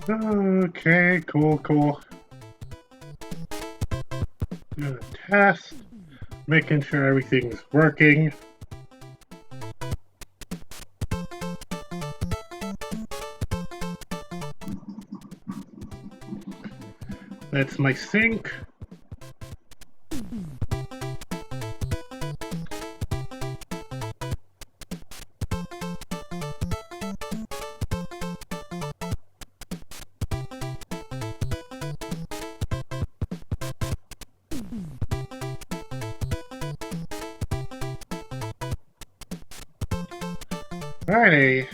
Okay, cool. Doing a test, making sure everything's working. That's my sink. Alrighty.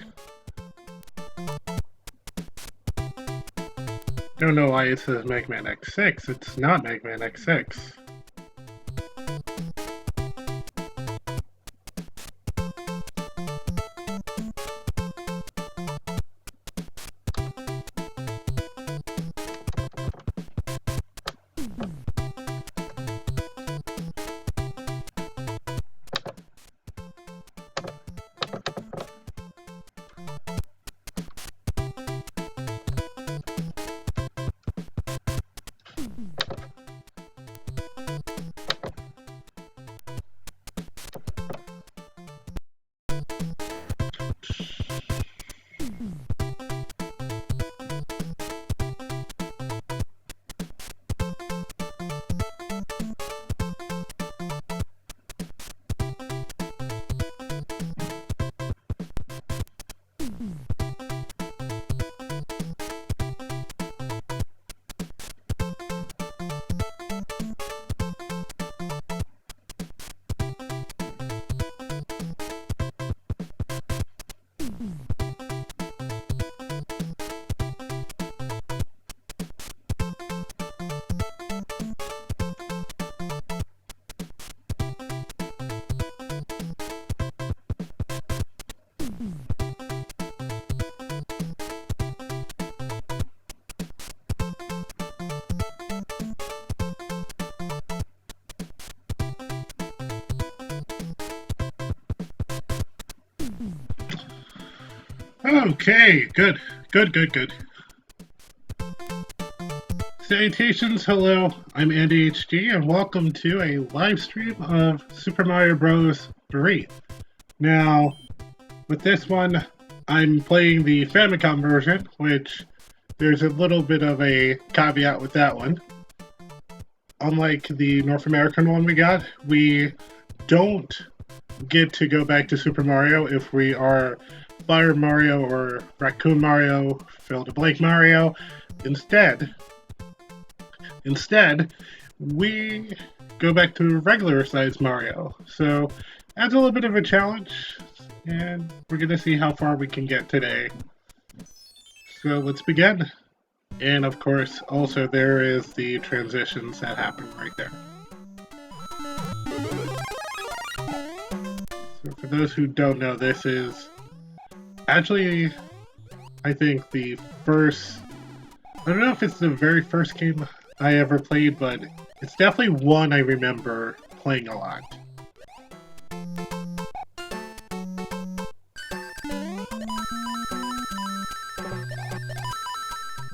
Don't know why it says Mega Man X6. It's not Mega Man X6. Okay, good. Salutations, hello, I'm Andy HD, and welcome to a live stream of Super Mario Bros. 3. Now, with this one, I'm playing the Famicom version, which there's a little bit of a caveat with that one. Unlike the North American one we don't get to go back to Super Mario if we are Fire Mario or Raccoon Mario, fill-in-the-blank Mario. Instead, we go back to regular size Mario. So that's a little bit of a challenge, and we're gonna see how far we can get today. So let's begin. And of course, also there is the transitions that happen right there. So for those who don't know, this is actually, I think the first, I don't know if it's the very first game I ever played, but it's definitely one I remember playing a lot.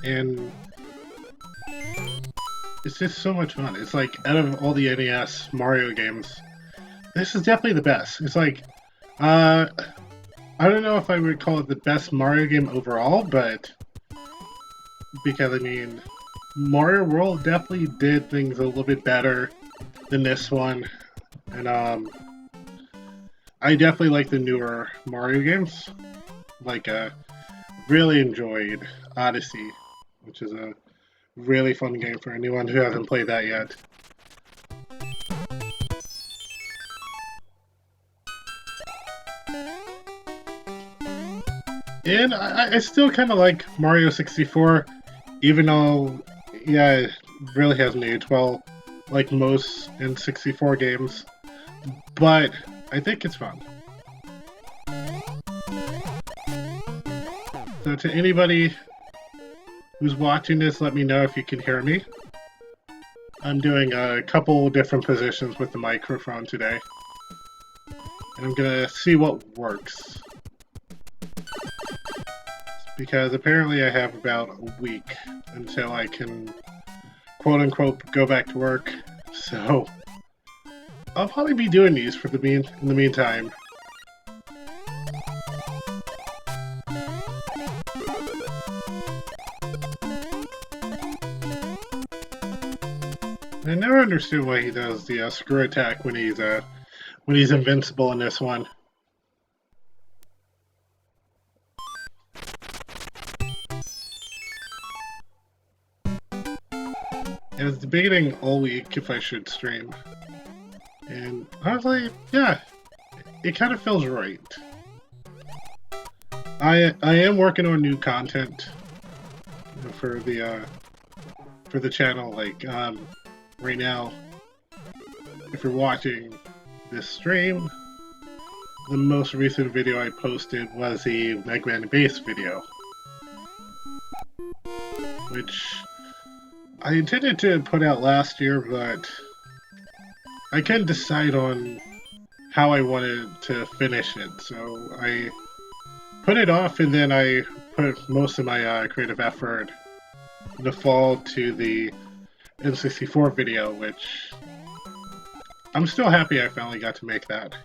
And it's just so much fun. It's like, out of all the NES Mario games, this is definitely the best. It's like, I don't know if I would call it the best Mario game overall, but because, I mean, Mario World definitely did things a little bit better than this one, and I definitely like the newer Mario games. Like, really enjoyed Odyssey, which is a really fun game for anyone who hasn't played that yet. And I still kind of like Mario 64, even though, yeah, it really hasn't aged well, like most N64 games. But I think it's fun. So to anybody who's watching this, let me know if you can hear me. I'm doing a couple different positions with the microphone today. And I'm gonna see what works. because apparently I have about a week until I can quote-unquote go back to work, so I'll probably be doing these for in the meantime. I never understood why he does the screw attack when he's invincible in this one. I was debating all week if I should stream, and I was like, yeah, it kind of feels right. I am working on new content for the channel. Like right now, if you're watching this stream, the most recent video I posted was the Mega Man Base video, which I intended to put out last year, but I couldn't decide on how I wanted to finish it, so I put it off, and then I put most of my creative effort in the fall to the N64 video, which I'm still happy I finally got to make that.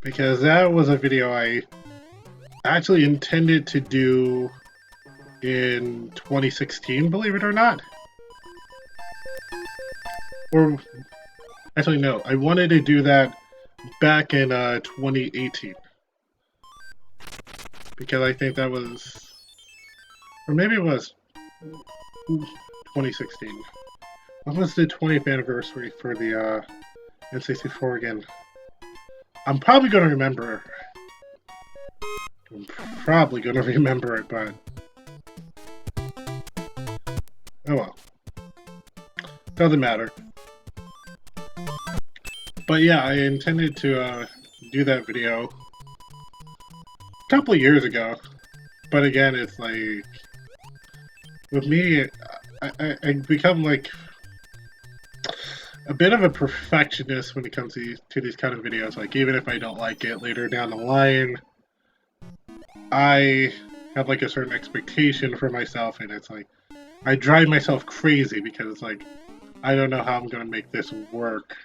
Because that was a video I actually intended to do in 2016, believe it or not. Or, actually no, I wanted to do that back in 2018. Because I think that was, or maybe it was 2016. When was the 20th anniversary for the N64 again? I'm probably going to remember. I'm probably going to remember it, but oh well. Doesn't matter. But yeah, I intended to do that video a couple of years ago. But again, it's like, with me, I become like a bit of a perfectionist when it comes to these kind of videos. Like, even if I don't like it later down the line, I have like a certain expectation for myself, and it's like, I drive myself crazy because it's like, I don't know how I'm going to make this work.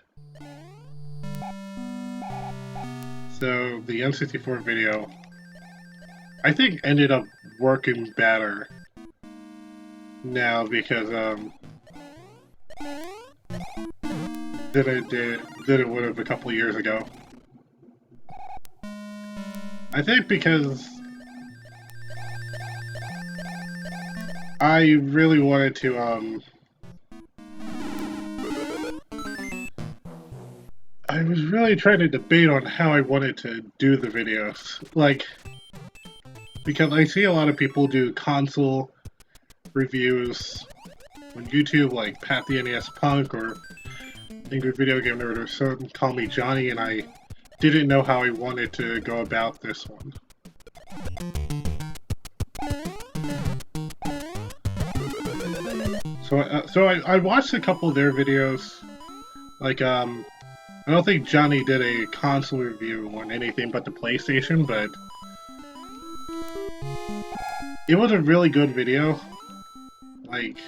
So, the N64 video, I think, ended up working better now because, than it would have a couple of years ago. I think because I really wanted to, I was really trying to debate on how I wanted to do the videos. Like, because I see a lot of people do console reviews on YouTube, like Pat the NES Punk or Angry Video Game Nerd, or some call me Johnny, and I didn't know how I wanted to go about this one. So I watched a couple of their videos. Like, I don't think Johnny did a console review on anything but the PlayStation, but it was a really good video. Like,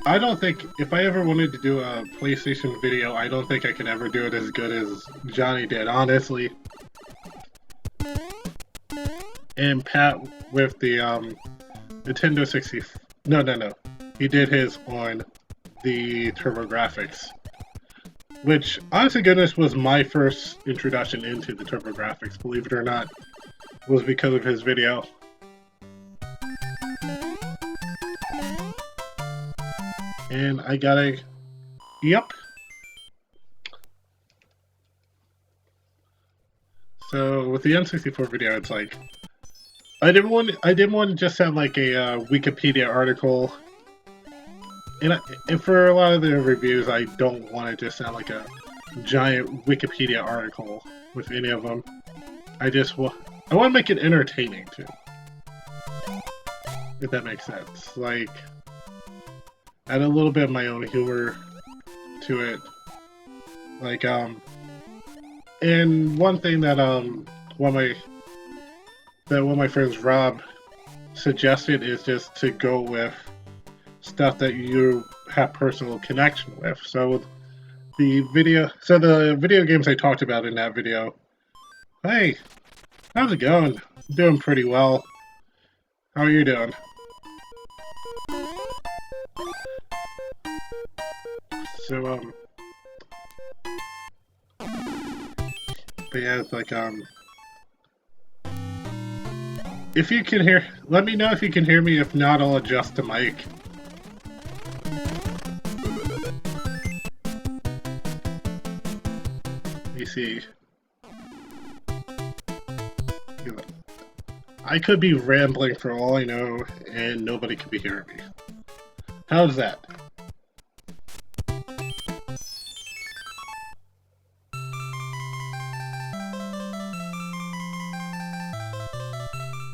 I don't think, if I ever wanted to do a PlayStation video, I don't think I could ever do it as good as Johnny did, honestly. And Pat with the Nintendo 60... No. He did his on the TurboGrafx. Which, honest to goodness, was my first introduction into the TurboGrafx, believe it or not. Was because of his video. And I got a... Yep. So, with the N64 video, it's like... I didn't want to just sound like a Wikipedia article. And for a lot of the reviews, I don't want to just sound like a giant Wikipedia article with any of them. I want to make it entertaining, too. If that makes sense. Like, add a little bit of my own humor to it. Like, And one thing that one of my friends Rob suggested is just to go with stuff that you have personal connection with. So the video games I talked about in that video. Hey, how's it going? I'm doing pretty well. How are you doing? So but yeah, it's like if you can hear, let me know if you can hear me. If not, I'll adjust the mic. Let me see. I could be rambling for all I know, and nobody could be hearing me. How's that?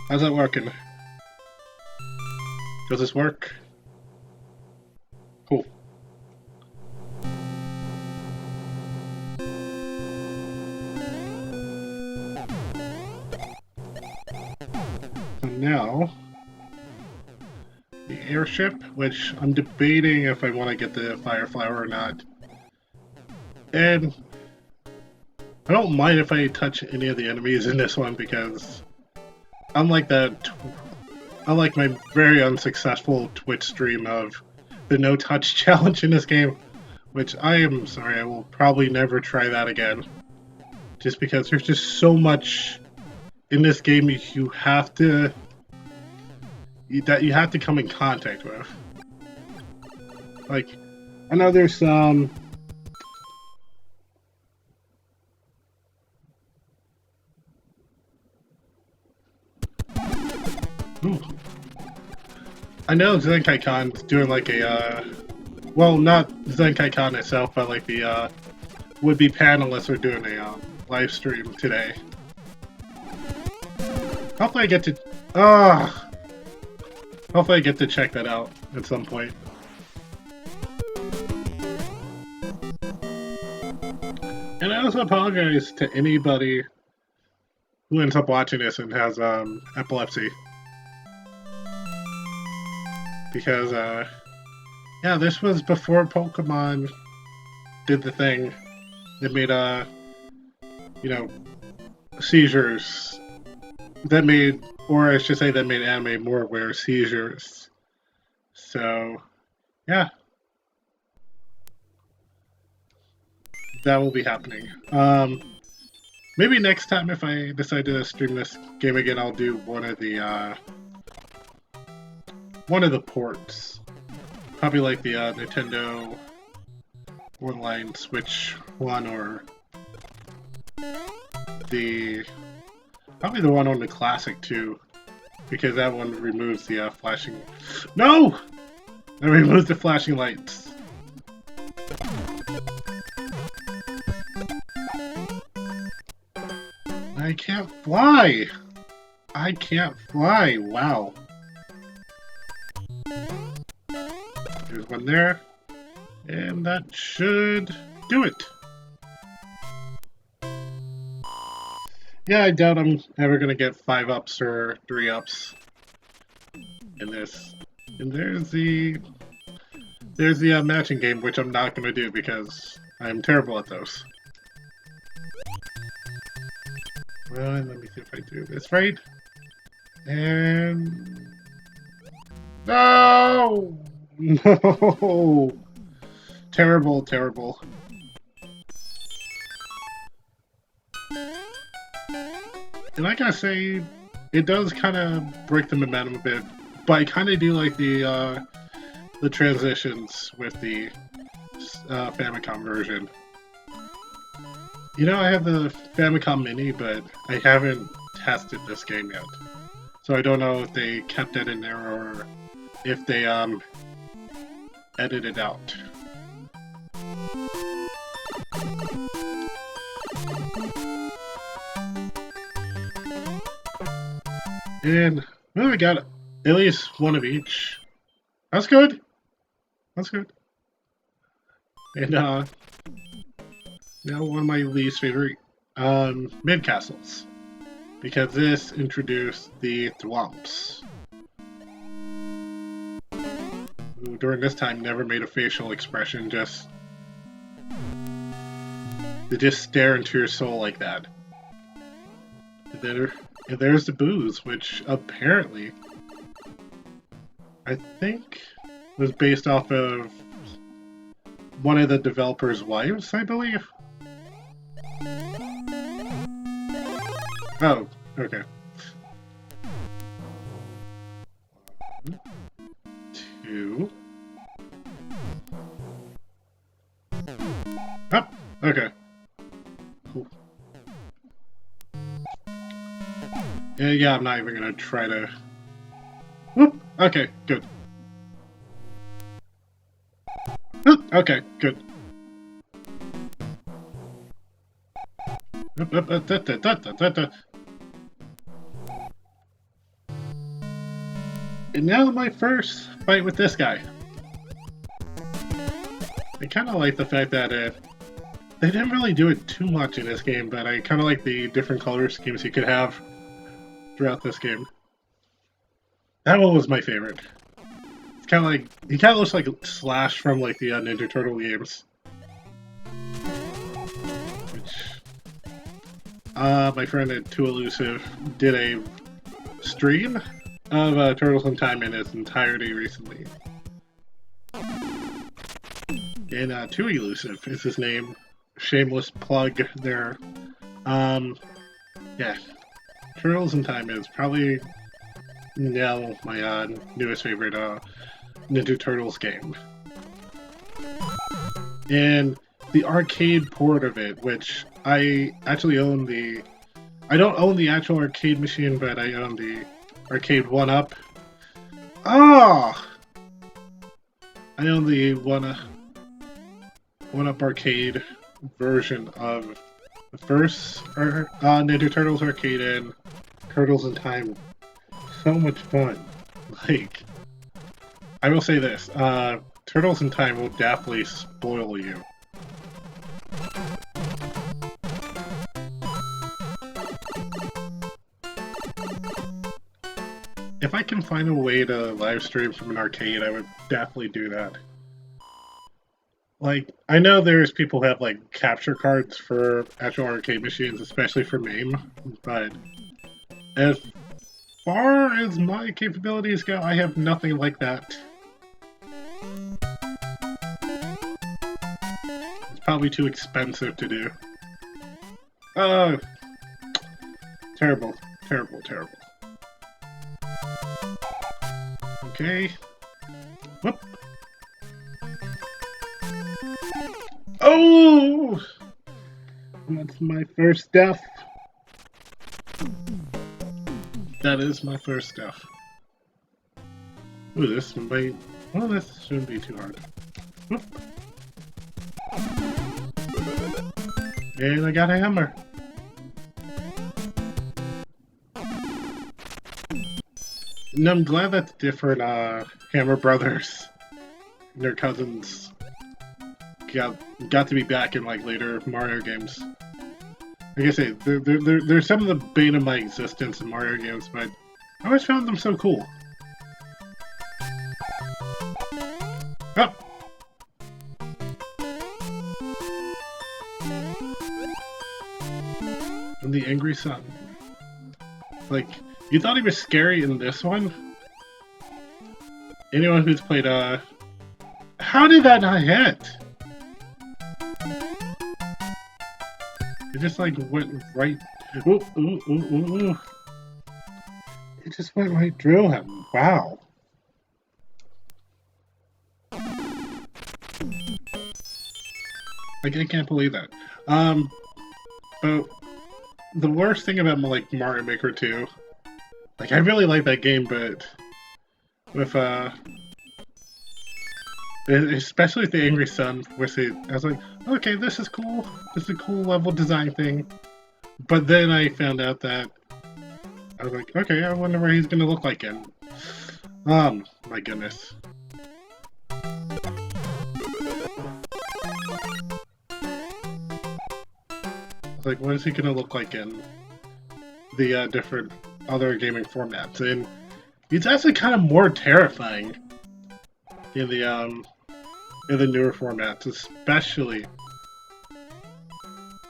How's that working? Does this work? Cool. So now, the airship, which I'm debating if I want to get the fire flower or not. And I don't mind if I touch any of the enemies in this one because unlike my very unsuccessful Twitch stream of the no touch challenge in this game, which I am sorry, I will probably never try that again. Just because there's just so much in this game you have to come in contact with. Like, I know there's some ooh. I know Zenkai-Con's doing like a, well, not Zenkai-Con itself, but like the would-be panelists are doing a live stream today. Hopefully I get to, hopefully I get to check that out at some point. And I also apologize to anybody who ends up watching this and has epilepsy. Because, yeah, this was before Pokemon did the thing that made, you know, seizures. That made, or I should say that made anime more aware of seizures. So, yeah. That will be happening. Maybe next time if I decide to stream this game again, I'll do one of the ports. Probably like the Nintendo Online Switch one, or probably the one on the Classic too, because that one removes the flashing. No! It removes the flashing lights. I can't fly! I can't fly! Wow. There's one there. And that should do it. Yeah, I doubt I'm ever gonna get 5 ups or 3 ups in this. And there's the matching game, which I'm not gonna do because I'm terrible at those. Well, let me see if I do this right. And no, no, terrible, terrible. And I gotta say, it does kind of break the momentum a bit, but I kind of do like the transitions with the Famicom version. You know, I have the Famicom Mini, but I haven't tested this game yet. So I don't know if they kept it in there or if they edited it out. And well, we got at least one of each. That's good. That's good. And now one of my least favorite mid castles, because this introduced the thwomps, who during this time never made a facial expression, they just stare into your soul like that. And there's the booze, which apparently I think was based off of one of the developers' wives, I believe. Oh, okay. 1, 2. Oh, okay. Cool. Yeah, I'm not even gonna try to... Whoop! Okay, good. Whoop, okay, good. And now my first fight with this guy. I kind of like the fact that they didn't really do it too much in this game, but I kind of like the different color schemes you could have throughout this game. That one was my favorite. It's kind of like, he kind of looks like Slash from like the Ninja Turtle games. Which, my friend at Too Elusive did a stream of Turtles in Time in its entirety recently. And Too Elusive is his name. Shameless plug there. Yeah. Turtles in Time is probably now my newest favorite Ninja Turtles game. And the arcade port of it, which I actually own the... I don't own the actual arcade machine, but I own the arcade 1-up. Ah! I own the 1-up arcade version of the first Ninja Turtles arcade and Turtles in Time. So much fun. Like, I will say this, Turtles in Time will definitely spoil you. If I can find a way to live stream from an arcade, I would definitely do that. Like, I know there's people who have, like, capture cards for actual arcade machines, especially for MAME, but as far as my capabilities go, I have nothing like that. It's probably too expensive to do. Oh, terrible, terrible, terrible. Okay. Whoop. Oh! That's my first death. That is my first death. Ooh, this might... Well, this shouldn't be too hard. Whoop. And I got a hammer. And I'm glad that the different Hammer Brothers and their cousins got to be back in like later Mario games. Like I say, they're some of the bane of my existence in Mario games, but I always found them so cool. Oh! And the Angry Sun. Like, you thought he was scary in this one? Anyone who's played, how did that not hit? It just, like, went right... Ooh, ooh, ooh, ooh, ooh. It just went right through him. Wow. I can't believe that. But the worst thing about, like, Mario Maker 2... Like, I really like that game, but... With, especially with the Angry Sun, I was like, okay, this is cool. This is a cool level design thing. But then I found out that I was like, okay, I wonder what he's gonna look like in. My goodness. like, what is he gonna look like in the different other gaming formats? And he's actually kind of more terrifying in the newer formats, especially.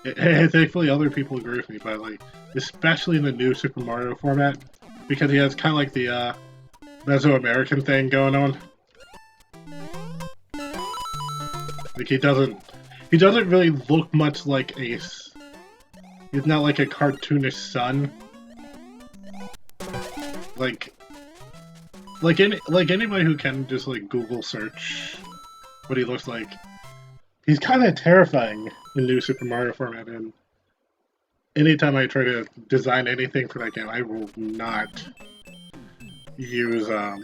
And thankfully, other people agree with me, but like, especially in the new Super Mario format, because he has kind of like the Mesoamerican thing going on. Like he doesn't really look much like Ace. He's not like a cartoonish son. Like anybody who can just like Google search what he looks like. He's kind of terrifying in new Super Mario format, and anytime I try to design anything for that game, I will not use the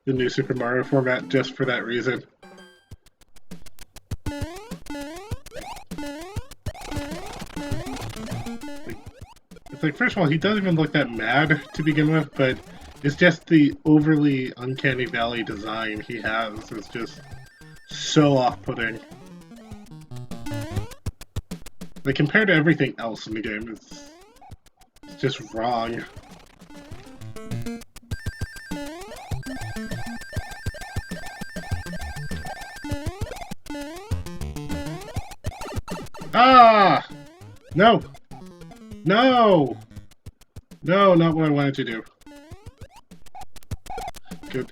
new Super Mario format just for that reason. It's like, first of all, he doesn't even look that mad to begin with, but it's just the overly uncanny valley design he has is just so off-putting. Like, compared to everything else in the game, it's just wrong. Ah! No! No! No, not what I wanted to do. Good.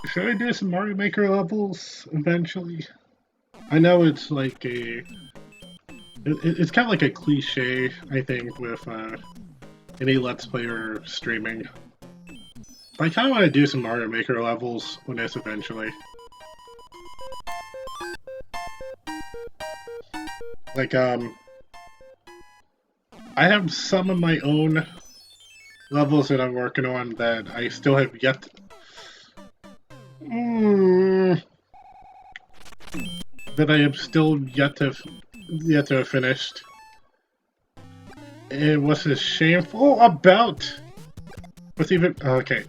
Should I do some Mario Maker levels eventually? I know it's like a... It's kind of like a cliche, I think, with any Let's Player streaming. But I kind of want to do some Mario Maker levels on this eventually. Like, I have some of my own levels that I'm working on that I still have yet to... that I have still yet to have finished. And what's this shameful about? What's even... Okay.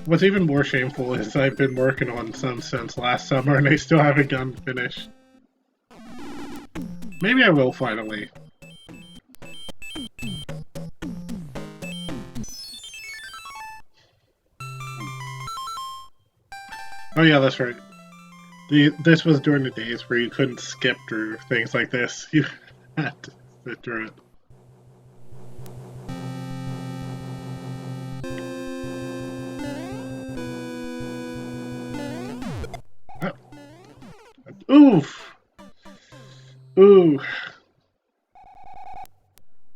What's even more shameful is I've been working on some since last summer and I still haven't gotten finished. Maybe I will finally. Oh yeah, that's right. This was during the days where you couldn't skip through things like this. You had to sit through it. Oh. Oof! Ooh.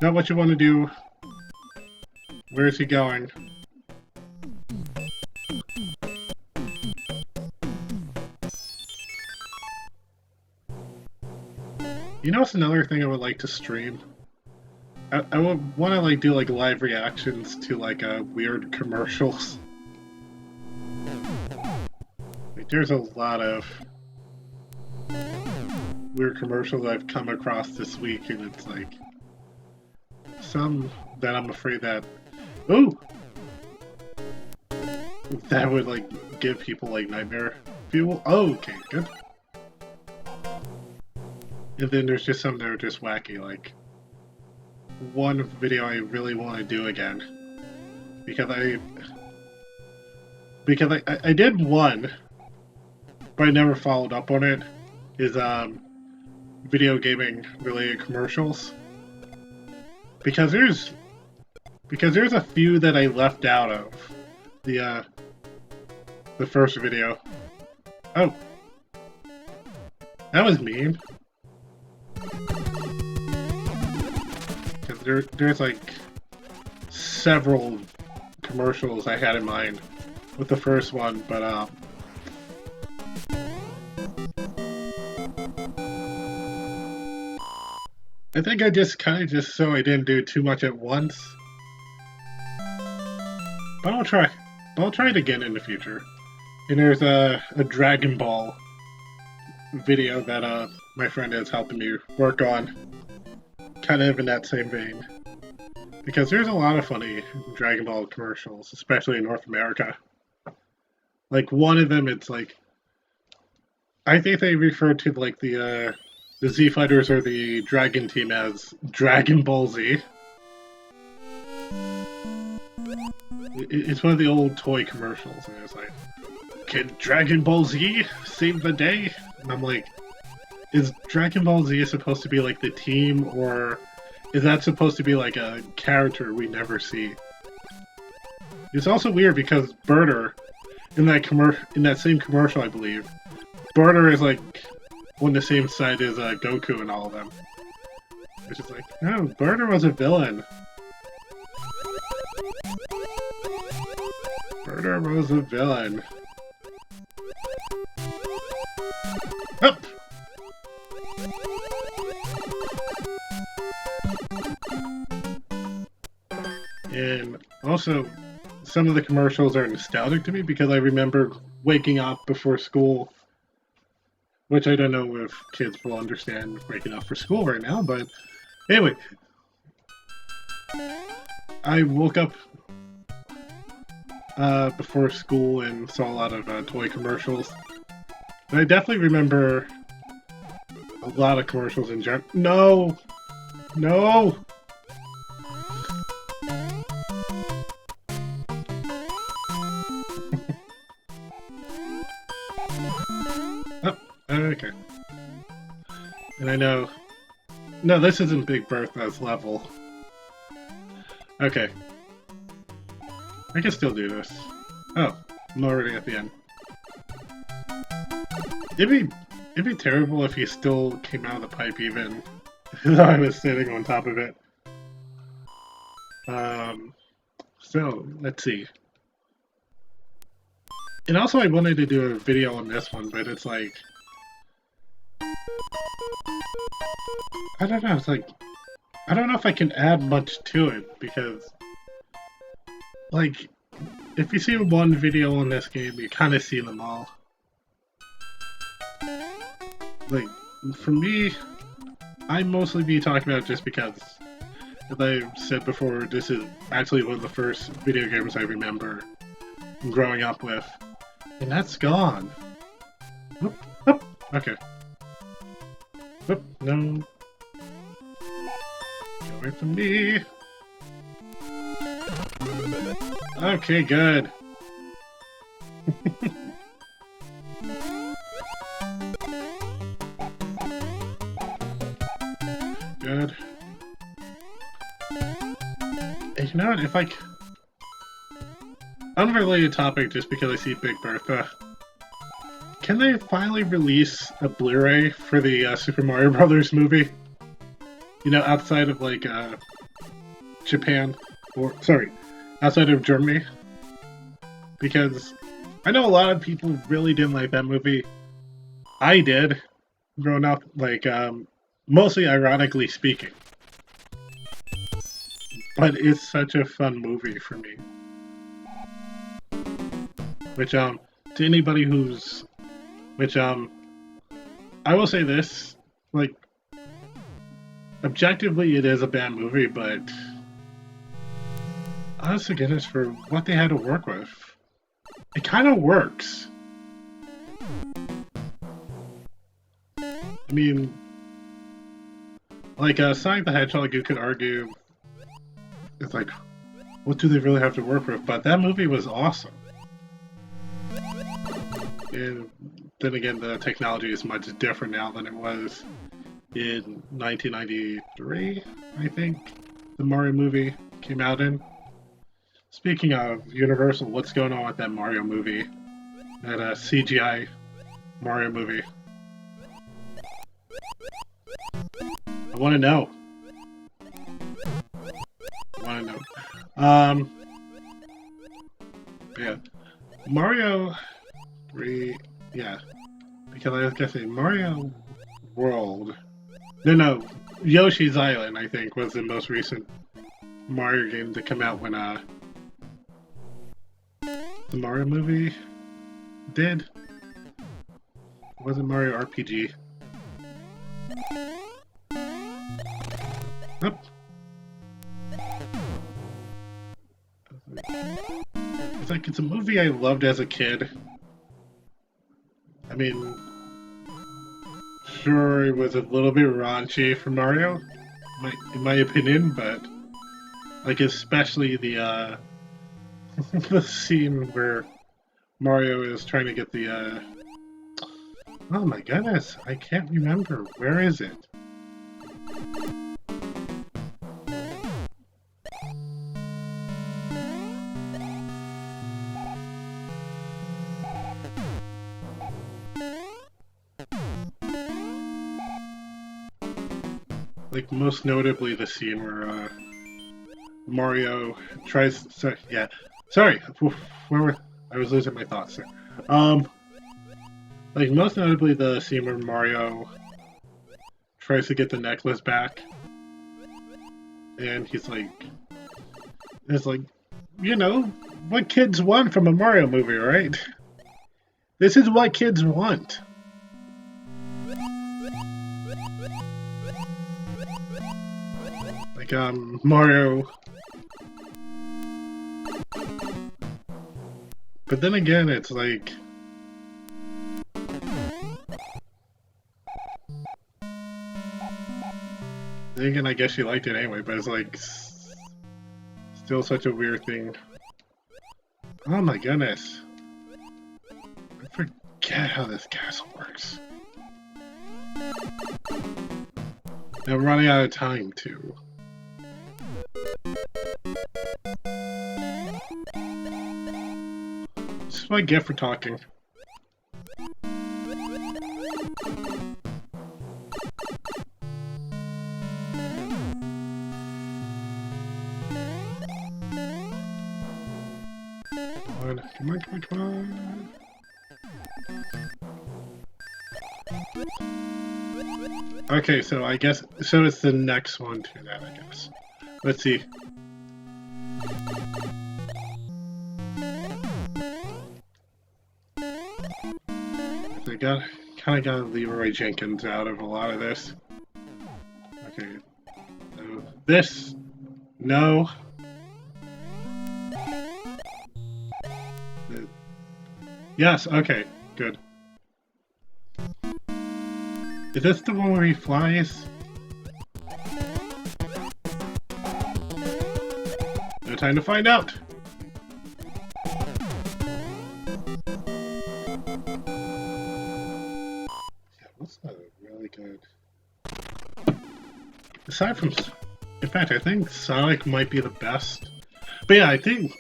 Not what you want to do. Where is he going? You know what's another thing I would like to stream? I would want to like do like live reactions to like weird commercials. Like there's a lot of weird commercials I've come across this week, and it's like some that I'm afraid that that would like give people like nightmare fuel. Oh, okay, good. And then there's just some that are just wacky, like one video I really want to do again because I did one, but I never followed up on it. Is video gaming related commercials because there's a few that I left out of the first video. Oh, that was mean. Because there's like several commercials I had in mind with the first one, but I think I just kind of so I didn't do too much at once. But I'll try. But I'll try it again in the future. And there's a Dragon Ball video that my friend is helping me work on. Kind of in that same vein. Because there's a lot of funny Dragon Ball commercials, especially in North America. Like one of them, it's like I think they refer to like the Z Fighters or the Dragon Team as Dragon Ball Z. It's one of the old toy commercials, and it's like, "Can Dragon Ball Z save the day?" And I'm like, is Dragon Ball Z supposed to be like the team, or is that supposed to be like a character we never see? It's also weird because Birder, in that same commercial, I believe, Birder is like on the same side as Goku and all of them. It's just like, no, Birder was a villain. Birder was a villain. Up! And also, some of the commercials are nostalgic to me because I remember waking up before school, which I don't know if kids will understand waking up for school right now, but anyway, I woke up before school and saw a lot of toy commercials. And I definitely remember a lot of commercials in general. No! No! Oh, okay. And I know... No, this isn't Big Bertha's level. Okay. I can still do this. Oh, I'm already at the end. It'd be terrible if he still came out of the pipe even though I was sitting on top of it. So, let's see. And also I wanted to do a video on this one, but it's like... I don't know, it's like... I don't know if I can add much to it, because... Like, if you see one video on this game, you kind of see them all. Like, for me, I mostly be talking about it just because, as I said before, this is actually one of the first video games I remember growing up with. And that's gone. Whoop, whoop. Okay. Whoop, no. Get away from me. Okay, good. Good. And you know what, if unrelated topic just because I see Big Bertha. Can they finally release a Blu-ray for the Super Mario Brothers movie? You know, outside of like Japan, or sorry, outside of Germany? Because I know a lot of people really didn't like that movie. I did, growing up, like mostly ironically speaking. But it's such a fun movie for me. Which, to anybody who's... Which, I will say this, like, objectively it is a bad movie, but... honest to goodness, for what they had to work with, it kind of works. I mean... Like, Sonic the Hedgehog, you could argue... It's like, what do they really have to work with? But that movie was awesome. And then again, the technology is much different now than it was in 1993, I think, the Mario movie came out in. Speaking of Universal, what's going on with that Mario movie? That CGI Mario movie? I want to know. Yeah, Mario 3, yeah, because I was gonna say Mario World. No, Yoshi's Island, I think, was the most recent Mario game to come out when the Mario movie did. It wasn't Mario RPG. it's a movie I loved as a kid. I mean, sure, it was a little bit raunchy for Mario, in my opinion, but like especially the the scene where Mario is trying to get the oh my goodness, I can't remember. Where is it? Like, most notably the scene where Mario tries. Sorry, yeah. Sorry, I was losing my thoughts there. Like, most notably the scene where Mario tries to get the necklace back, and it's like, you know, what kids want from a Mario movie, right? This is what kids want. Like, Mario. But then again, it's like. Then again, I guess she liked it anyway, but it's like. Still such a weird thing. Oh my goodness. I forget how this castle works. And I'm running out of time, too. This is what I get for talking. Come on, come on, come on. Okay, so I guess, so it's the next one to that, I guess. Let's see. So I kind of got Leroy Jenkins out of a lot of this. Okay, so this, no. Yes, okay, good. Is this the one where he flies? No time to find out! Yeah, what's not really good? Aside from... In fact, I think Sonic might be the best. But yeah, I think...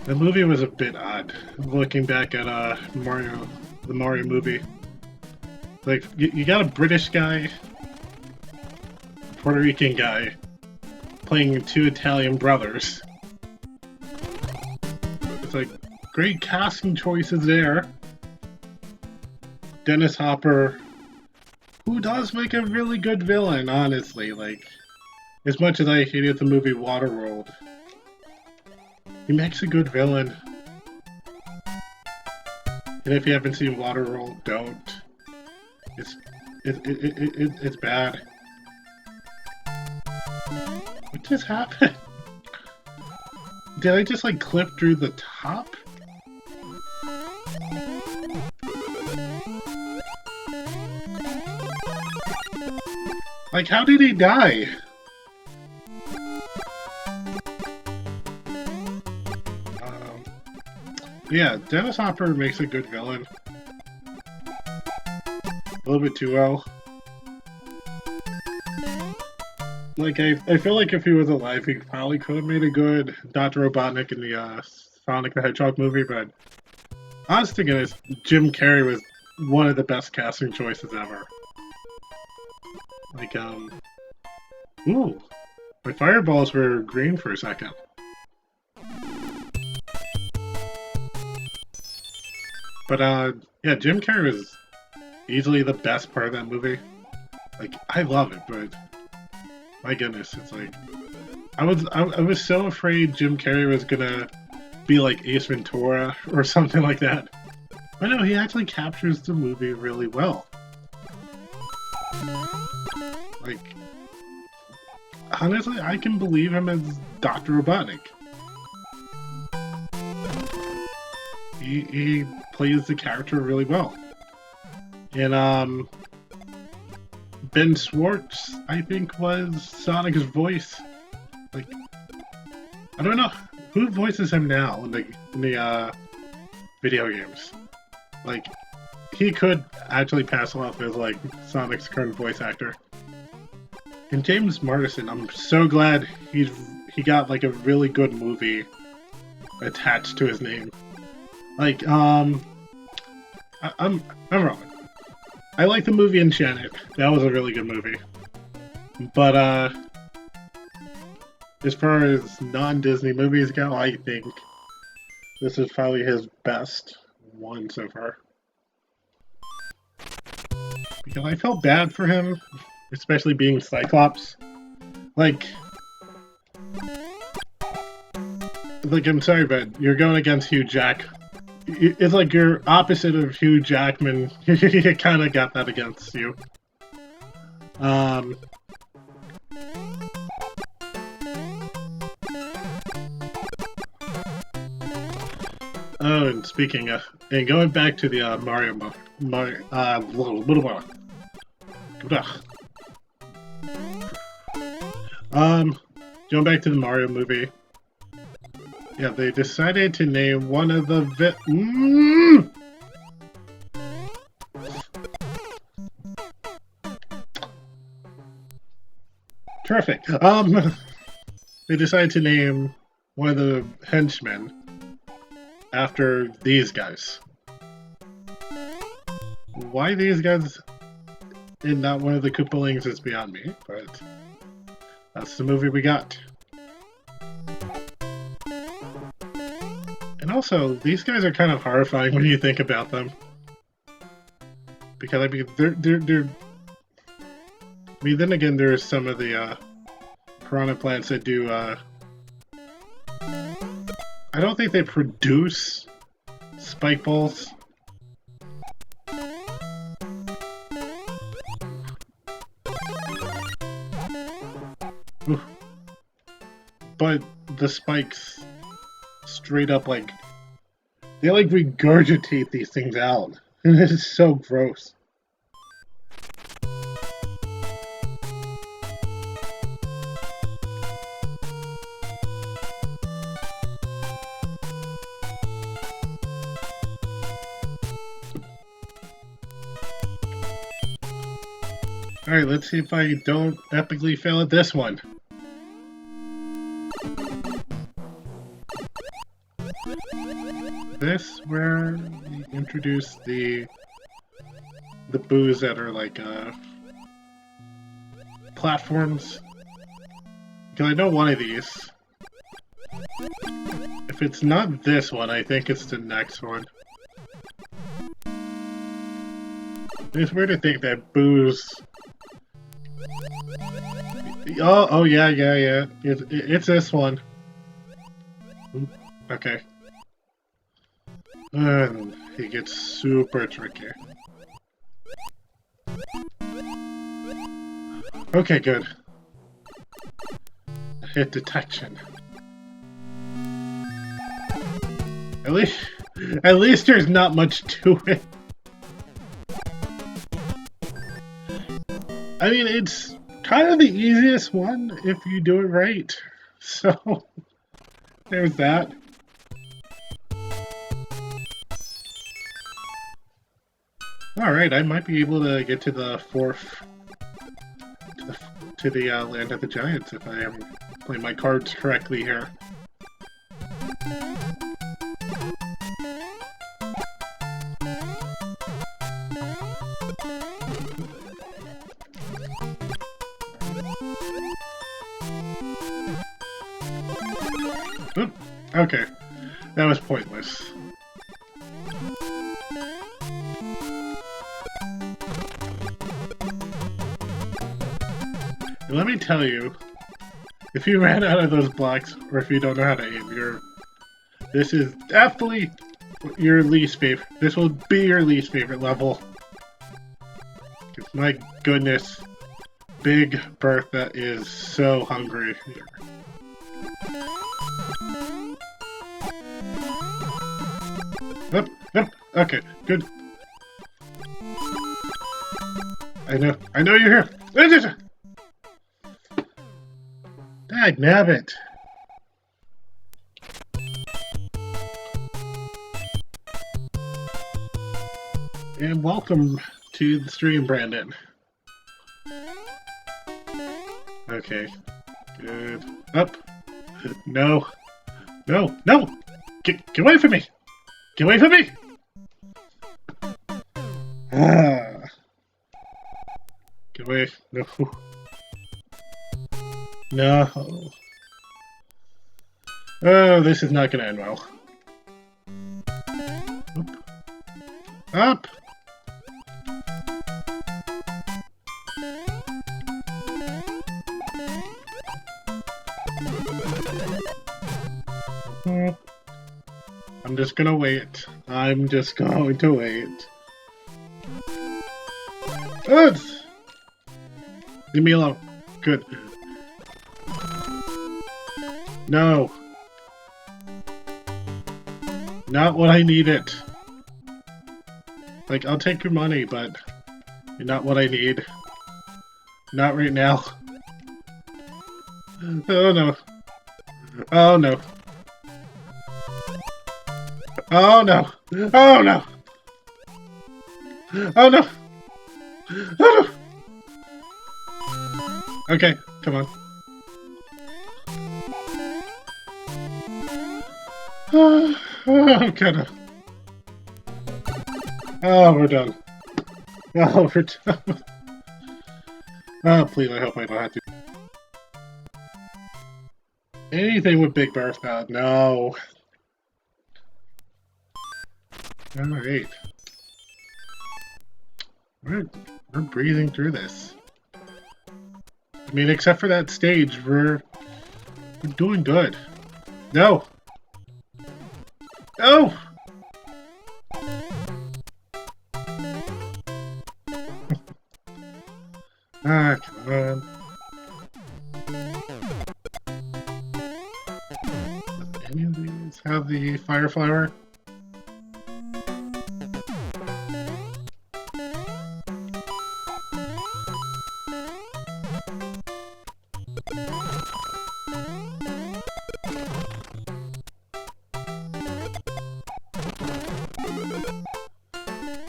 The movie was a bit odd, looking back at the Mario movie. Like, you got a British guy, Puerto Rican guy, playing two Italian brothers. It's like, great casting choices there. Dennis Hopper, who does make a really good villain, honestly. Like, as much as I hated the movie Waterworld, he makes a good villain. And if you haven't seen Waterworld, don't. It's bad. What just happened? Did I just like clip through the top? Like, how did he die? Yeah, Dennis Hopper makes a good villain. A little bit too well. Like, I feel like if he was alive, he probably could have made a good Dr. Robotnik in the Sonic the Hedgehog movie, but honest to goodness, Jim Carrey was one of the best casting choices ever. Like, ooh, my fireballs were green for a second. But, yeah, Jim Carrey was easily the best part of that movie. Like, I love it, but my goodness, it's like, I was so afraid Jim Carrey was gonna be like Ace Ventura or something like that. But no, he actually captures the movie really well. Like, honestly, I can believe him as Dr. Robotnik. he plays the character really well. And Ben Schwartz, I think, was Sonic's voice. Like, I don't know who voices him now in the video games. Like, he could actually pass off as like Sonic's current voice actor. And James Marsden, I'm so glad he got like a really good movie attached to his name. Like, I'm wrong. I like the movie Enchanted. That was a really good movie. But as far as non-Disney movies go, I think this is probably his best one so far. Because I felt bad for him, especially being Cyclops. Like, I'm sorry, but you're going against Hugh Jack. It's like you're opposite of Hugh Jackman. You kind of got that against you. Oh, and speaking of, and going back to the Mario, going back to the Mario movie. Yeah, they decided to name one of the Terrific. They decided to name one of the henchmen after these guys. Why these guys and not one of the Koopalings is beyond me, but that's the movie we got. And also, these guys are kind of horrifying when you think about them. Because, I mean, they're I mean, then again, there's some of the, piranha plants that do, I don't think they produce spike balls. Oof. But the spikes straight up, like, they like regurgitate these things out. And it is so gross. Alright, let's see if I don't epically fail at this one. This where we introduce the boos that are like platforms. Because I know one of these. If it's not this one, I think it's the next one. It's weird to think that boos. Oh yeah. It's this one. Okay. And he gets super tricky. Okay, good. Hit detection. At least there's not much to it. I mean, it's kind of the easiest one if you do it right. So, there's that. Alright, I might be able to get to the to the Land of the Giants if I am playing my cards correctly here. Oop, okay, that was pointless. And let me tell you, if you ran out of those blocks, or if you don't know how to aim, this is definitely your least favorite. This will be your least favorite level. Because my goodness, Big Bertha is so hungry here. Up, up. Okay, good. I know you're here. Dag nabbit. And welcome to the stream, Brandon. Okay, good. Up. No. No, no! Get away from me! Get away from me! Ah. Get away. No. No. Oh, this is not gonna end well. Up! I'm just gonna wait. I'm just going to wait. Good! Leave me alone. Good. No. Not what I needed. Like, I'll take your money, but you're not what I need. Not right now. Oh no. Oh no. Oh no! Oh no! Oh no! Oh no! Okay, come on. I'm kinda... Oh, we're done. Oh, we're done. Oh, please, I hope I don't have to. Anything with Big Birth now. No. Alright. We're breezing through this. I mean, except for that stage, we're doing good. No! No! Ah, come on. Does any of these have the fire flower?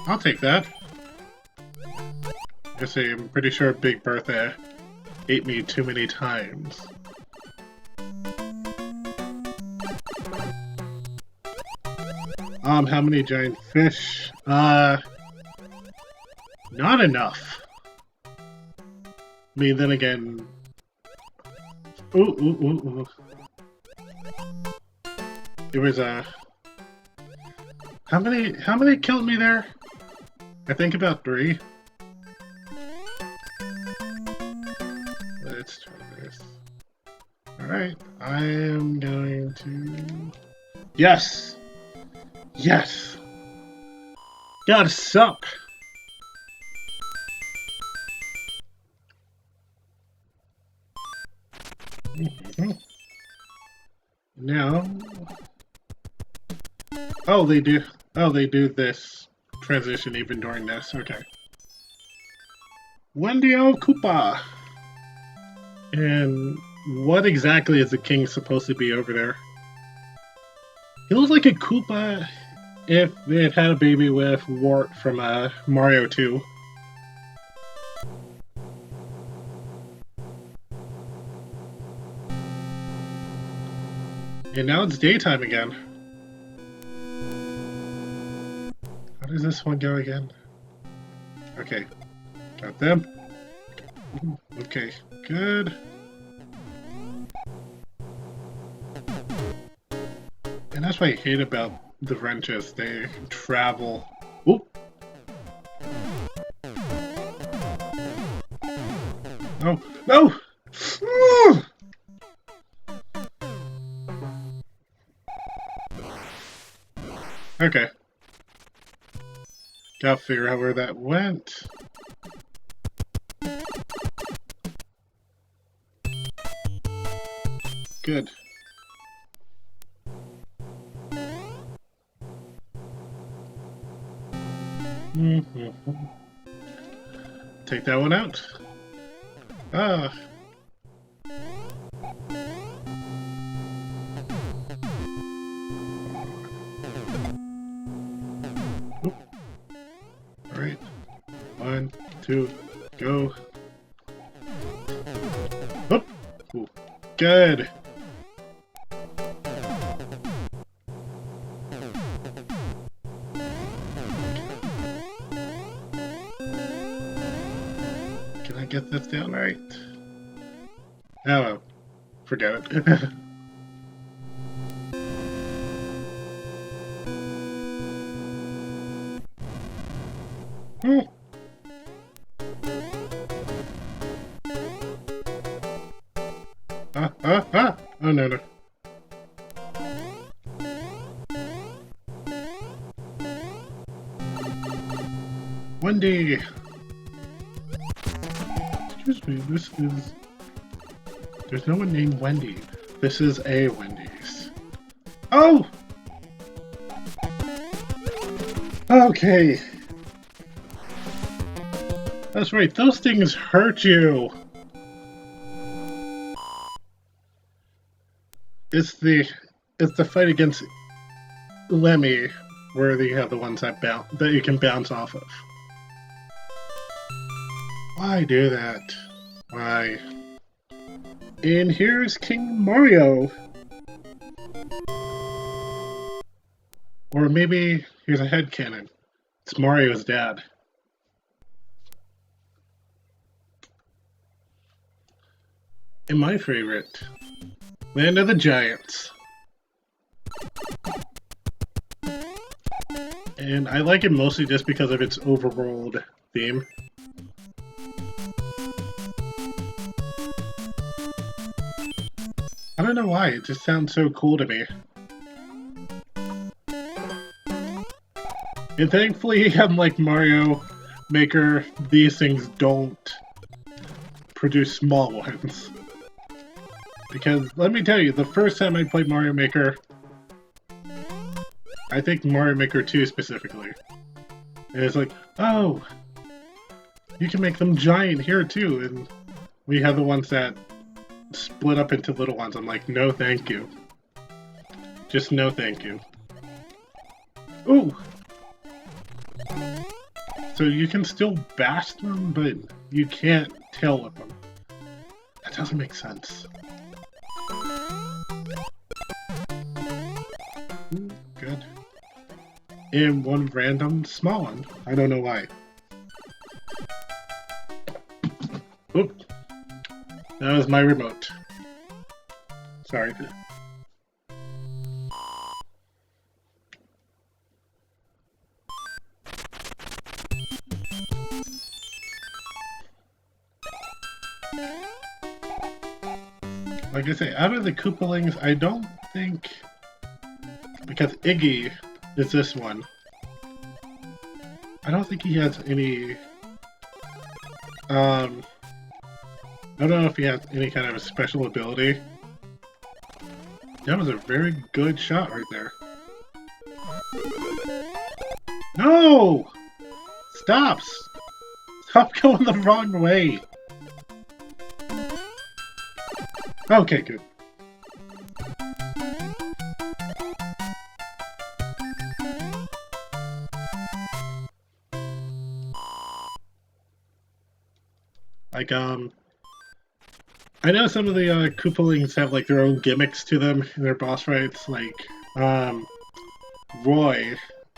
I'll take that. Guess I'm pretty sure Big Bertha ate me too many times. How many giant fish? Not enough. I mean, then again... Ooh, ooh, ooh, ooh. There was a... How many killed me there? I think about 3. Let's try this. Alright, I am going to... Yes! Yes! Gotta suck! Now... Oh, they do. Oh, they do this transition even during this. Okay. Wendy-O Koopa! And what exactly is the king supposed to be over there? He looks like a Koopa if it had a baby with Wart from Mario 2. And now it's daytime again. How does this one go again? Okay. Got them. Okay, good. And that's what I hate about the wrenches. They travel. Oop! No! No! Ooh! Okay. Gotta figure out where that went. Good. Take that one out. Ah. Alright. 1, 2, go. Oop. Ooh. Good. Can I get this down right? Oh, well. Forget it. Oh, no, no. Wendy! Excuse me, this is... There's no one named Wendy. This is a Wendy's. Oh! Okay. That's right, those things hurt you! It's the fight against Lemmy, where they have the ones that you can bounce off of. Why do that? Why? And here's King Mario! Or maybe here's a headcanon. It's Mario's dad. And my favorite, Land of the Giants. And I like it mostly just because of its overworld theme. I don't know why, it just sounds so cool to me. And thankfully, unlike Mario Maker, these things don't produce small ones. Because, let me tell you, the first time I played Mario Maker, I think Mario Maker 2 specifically, and it's like, oh, you can make them giant here too, and we have the ones that split up into little ones. I'm like, no thank you. Just no thank you. Ooh! So you can still bash them, but you can't tail whip them. That doesn't make sense. Good. And one random small one. I don't know why. Oop. That was my remote. Sorry. Like I say, out of the Koopalings, I don't think... Because Iggy is this one. I don't think he has any... I don't know if he has any kind of a special ability. That was a very good shot right there. No! Stop! Stop going the wrong way! Okay, good. Like, I know some of the Koopalings have like their own gimmicks to them in their boss fights, like Roy,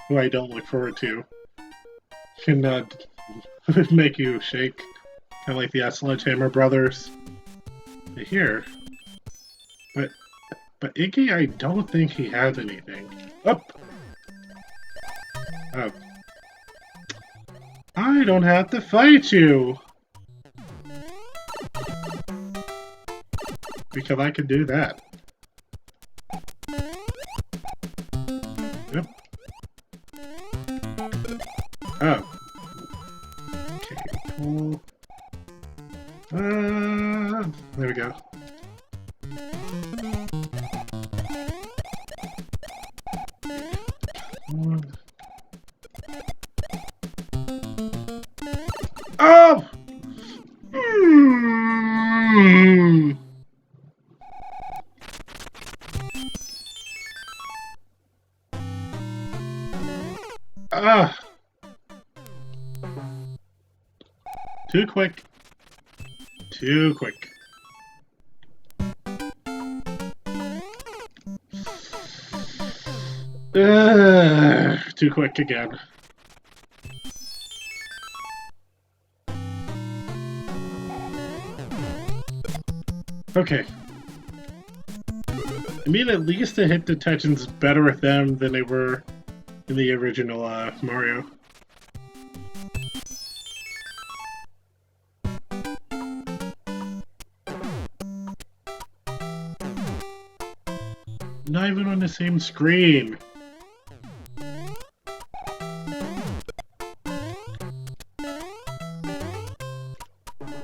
who I don't look forward to, can make you shake, kind of like the Sledgehammer brothers. But here, but Iggy, I don't think he has anything. Up. Oh, I don't have to fight you. Because I could do that. Yep. Oh. Okay, pull. There we go. Mm. Ah, too quick. Too quick. Too quick again. Okay. I mean, at least the hit detection's better with them than they were in the original Mario. Not even on the same screen.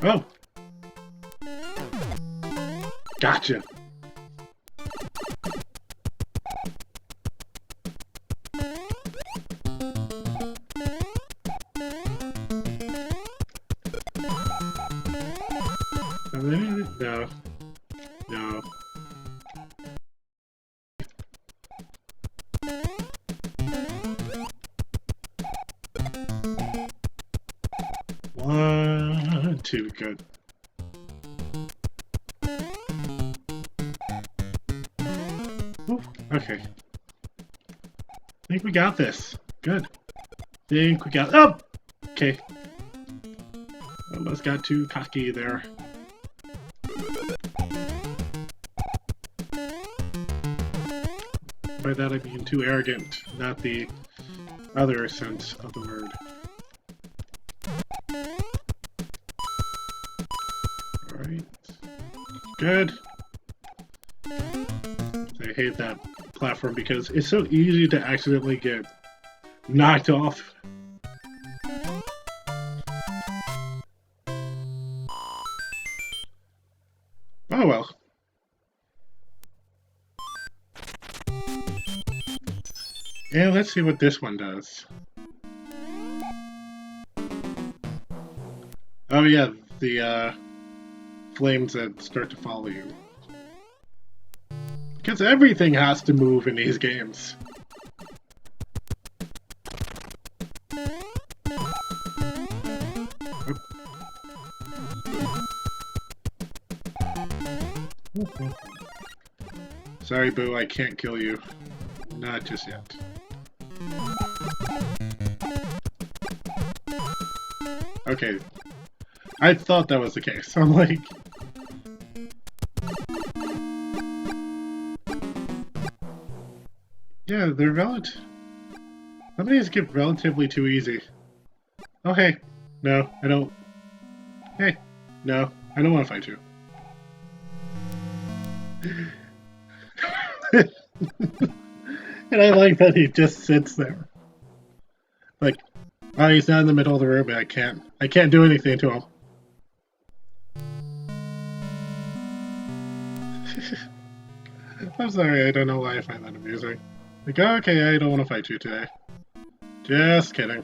Oh. Gotcha. No. No. One, two, good. Ooh, okay. I think we got this. Good. Think we got. Oh! Okay. Almost got too cocky there. By that I mean too arrogant, not the other sense of the word. Alright. Good. I hate that platform because it's so easy to accidentally get knocked off. Oh well. And let's see what this one does. Oh yeah, the flames that start to follow you. Because everything has to move in these games. Sorry, Boo, I can't kill you. Not just yet. Okay. I thought that was the case. I'm like... Yeah, they're relative. Some of these get relatively too easy. Oh, hey. No, I don't... Hey. No, I don't want to fight you. And I like that he just sits there. Like, oh, he's not in the middle of the room, and I can't do anything to him. I'm sorry, I don't know why I find that amusing. Like, oh, okay, I don't want to fight you today. Just kidding.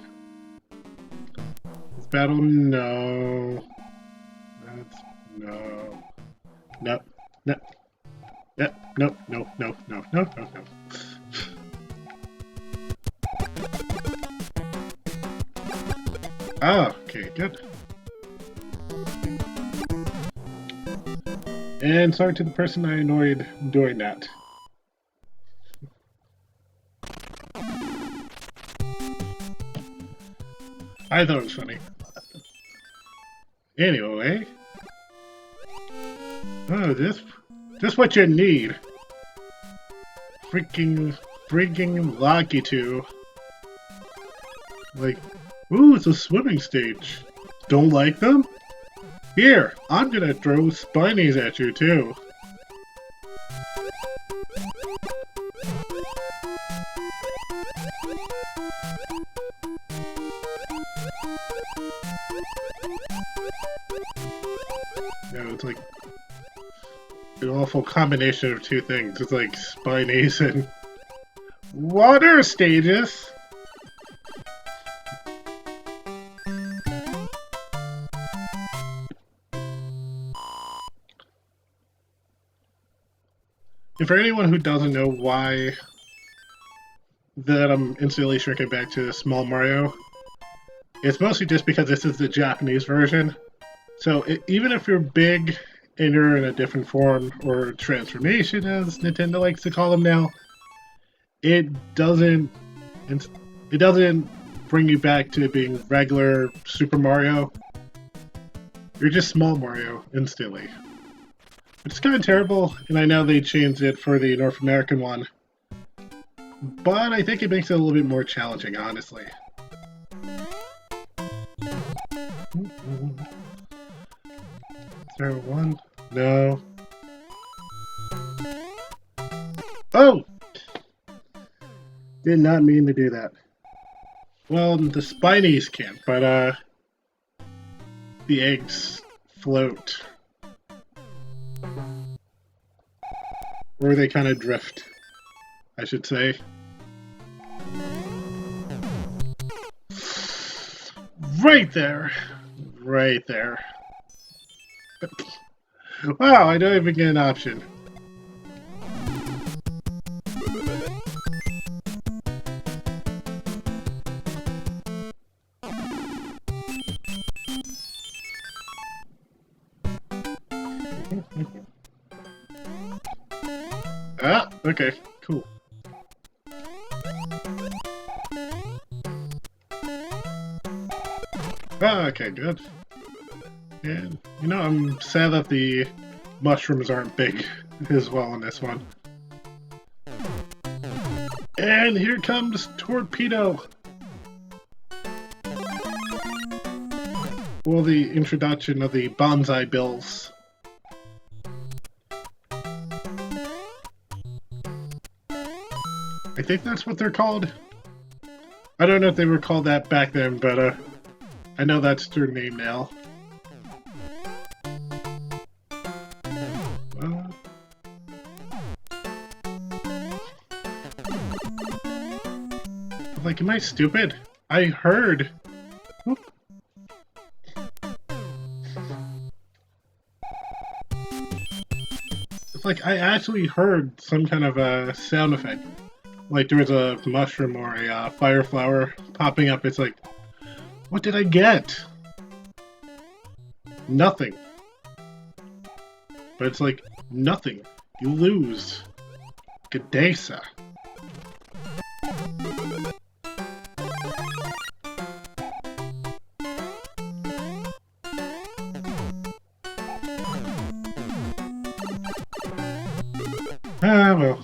This battle, no. That's, no. No. No. Yeah, no, no, no, no, no, no, no. Oh, okay, good. And sorry to the person I annoyed doing that. I thought it was funny. Anyway. Oh, just what you need. Freaking lucky to. Like, ooh, it's a swimming stage. Don't like them? Here, I'm gonna throw spinies at you too. No, it's like an awful combination of two things. It's like spinies and water stages. And for anyone who doesn't know why that I'm instantly shrinking back to Small Mario, it's mostly just because this is the Japanese version. So even if you're big and you're in a different form or transformation, as Nintendo likes to call them now, it doesn't it doesn't bring you back to being regular Super Mario. You're just Small Mario instantly. It's kind of terrible, and I know they changed it for the North American one, but I think it makes it a little bit more challenging, honestly. Is there one? No. Oh! Did not mean to do that. Well, the Spinies can't, but, the eggs float. Or they kind of drift, I should say. Right there! Right there. Wow, I don't even get an option. Ah, okay, cool. Ah, okay, good. And, you know, I'm sad that the mushrooms aren't big as well in this one. And here comes Torpedo! Well, the introduction of the bonsai bills. I think that's what they're called. I don't know if they were called that back then, but I know that's their name now. Like, am I stupid? I heard. Whoop. It's like I actually heard some kind of a sound effect. Like there was a mushroom or a fire flower popping up. It's like, what did I get? Nothing. But it's like, nothing. You lose. Gadesa. Ah, well.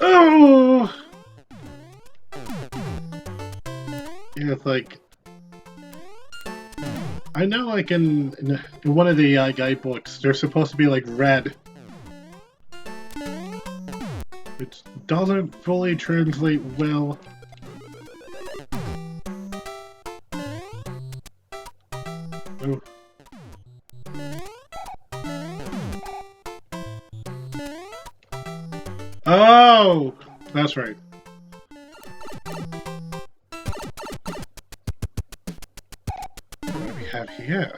Oh! Yeah, it's like... I know, like, in one of the guidebooks, they're supposed to be, like, red. Which doesn't fully translate well. Oh. Oh! That's right. What do we have here?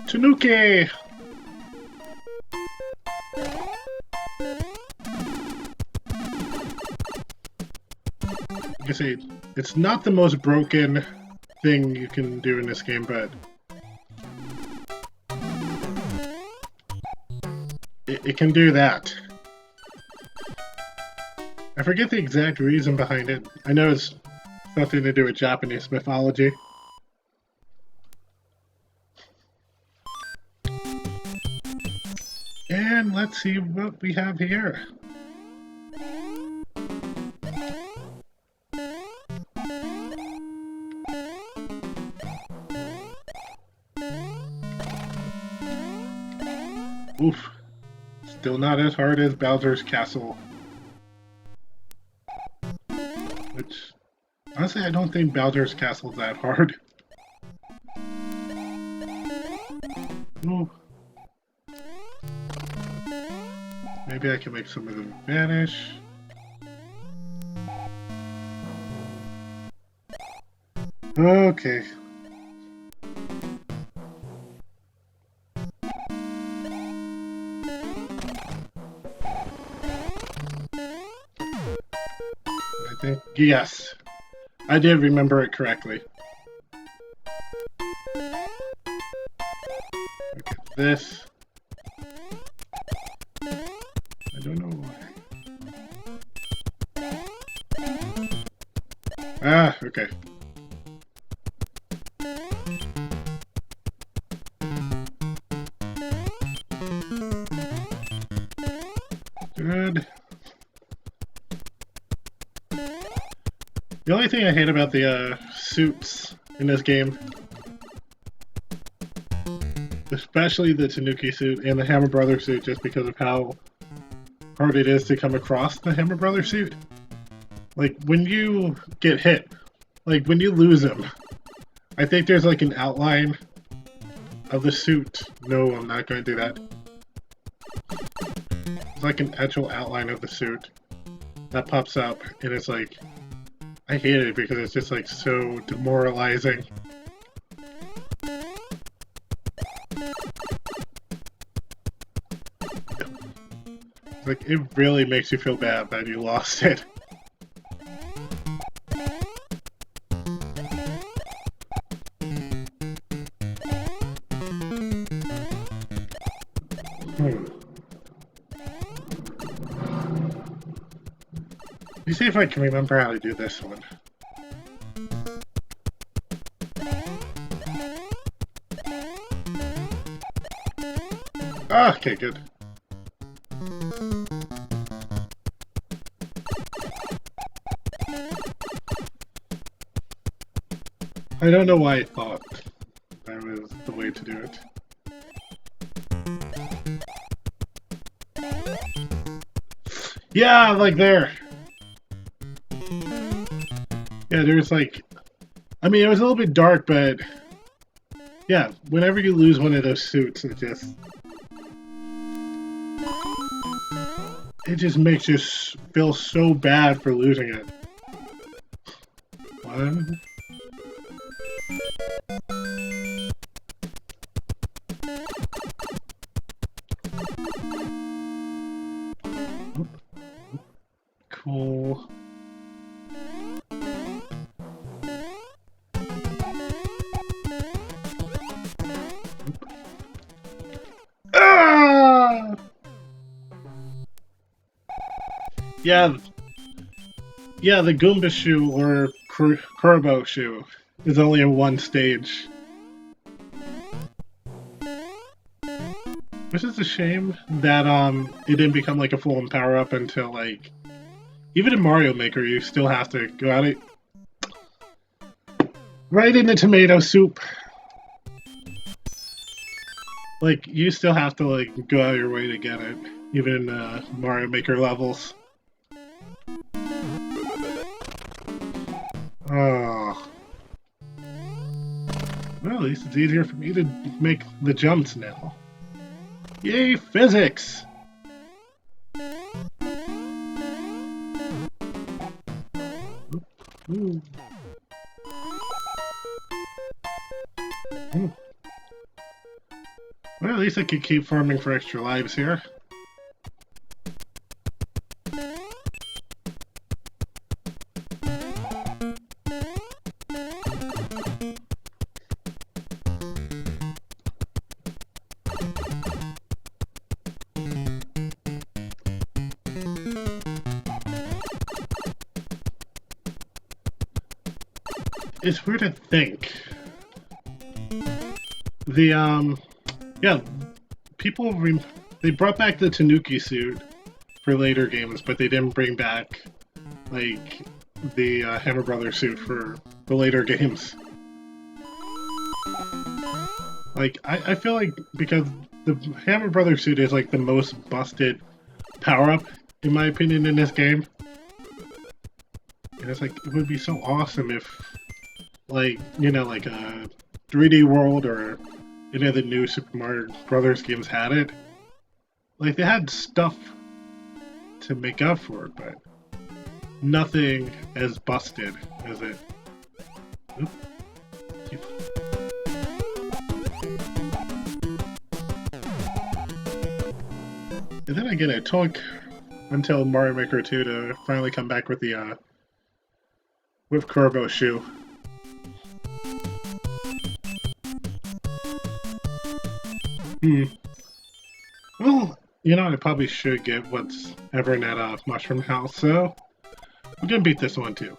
Tanuki! Like I say, it's not the most broken thing you can do in this game, but it can do that. I forget the exact reason behind it. I know it's something to do with Japanese mythology. And let's see what we have here. Oof. Still not as hard as Bowser's Castle. Which, honestly, I don't think Bowser's Castle is that hard. Ooh. Maybe I can make some of them vanish. Okay. think, yes, I did remember it correctly. Okay, this. I don't know why. Ah, okay. Good. The only thing I hate about the suits in this game, especially the Tanuki suit and the Hammer Brother suit, just because of how hard it is to come across the Hammer Brother suit. Like, when you get hit, like, when you lose them, I think there's like an outline of the suit. No, I'm not going to do that. It's like an actual outline of the suit that pops up, and it's like, I hate it because it's just like so demoralizing. It's like, it really makes you feel bad that you lost it. Let me see if I can remember how to do this one. Ah, okay, good. I don't know why I thought that was the way to do it. Yeah, like there. Yeah, there's like, I mean, it was a little bit dark, but yeah, whenever you lose one of those suits, it just makes you feel so bad for losing it. One. Cool. Ah! Yeah, the Goomba shoe or Kurbo shoe is only in one stage. Which is a shame that it didn't become like a full-on power-up until like, even in Mario Maker you still have to go out it right in the tomato soup. Like, you still have to like go out of your way to get it, even in Mario Maker levels. Oh. Well, at least it's easier for me to make the jumps now. Yay, physics! Ooh. Ooh. Well, at least I could keep farming for extra lives here. It's weird to think. Yeah, people, they brought back the Tanuki suit for later games, but they didn't bring back, like, the Hammer Brother suit for the later games. Like, I feel like, because the Hammer Brother suit is, like, the most busted power-up, in my opinion, in this game. And it's like, it would be so awesome if, like, you know, like a 3D World or any of the new Super Mario Brothers games had it. Like, they had stuff to make up for it, but nothing as busted as it. Oop. And then again, it took until Mario Maker 2 to finally come back with the with Kurbo Shoe. Well, you know, I probably should get what's ever in that mushroom house, so I'm gonna beat this one too.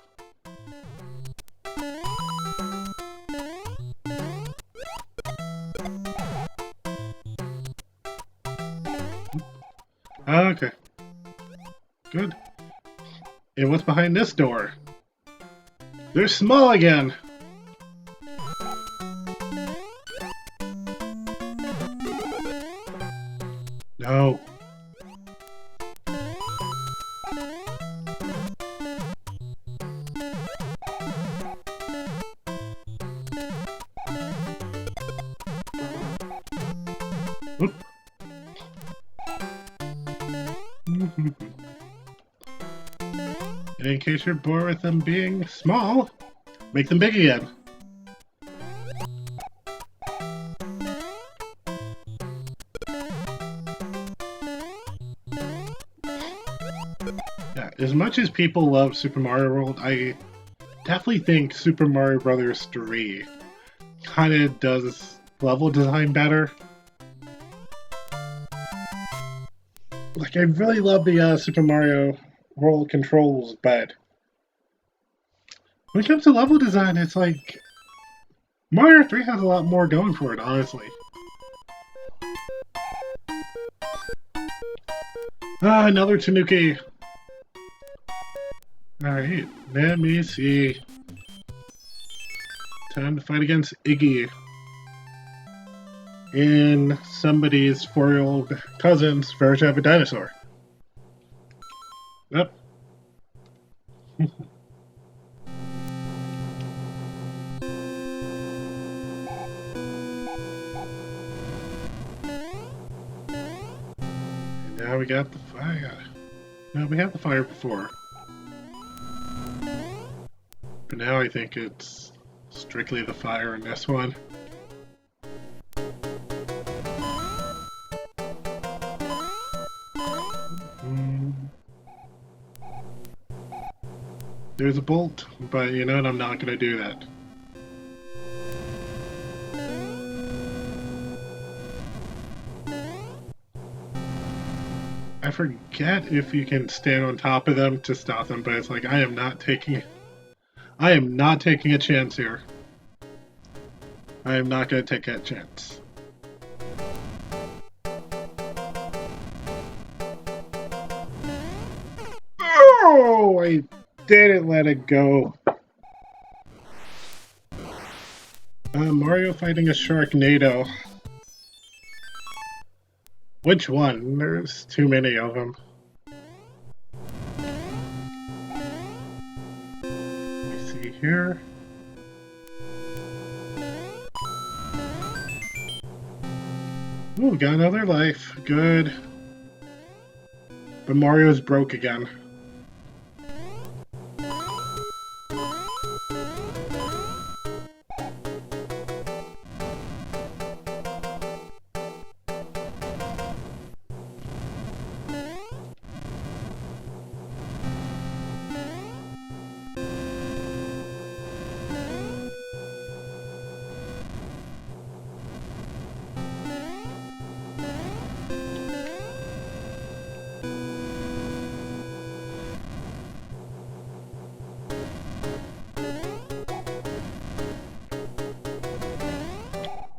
Okay. Good. And what's behind this door? They're small again! No. Oop. And in case you're bored with them being small, make them big again. Yeah, as much as people love Super Mario World, I definitely think Super Mario Bros. 3 kind of does level design better. Like, I really love the Super Mario World controls, but when it comes to level design, it's like Mario 3 has a lot more going for it, honestly. Ah, another Tanuki. Alright, let me see. Time to fight against Iggy. In somebody's 4-year-old cousin's version of a dinosaur. Yep. And now we got the fire. No, we had the fire before. But now I think it's strictly the fire in this one. There's a bolt, but you know what? I'm not going to do that. I forget if you can stand on top of them to stop them, but it's like I am not taking a chance here. I am not going to take that chance. Oh, I didn't let it go. Mario fighting a Sharknado. Which one? There's too many of them. Let me see here. Ooh, got another life. Good. But Mario's broke again.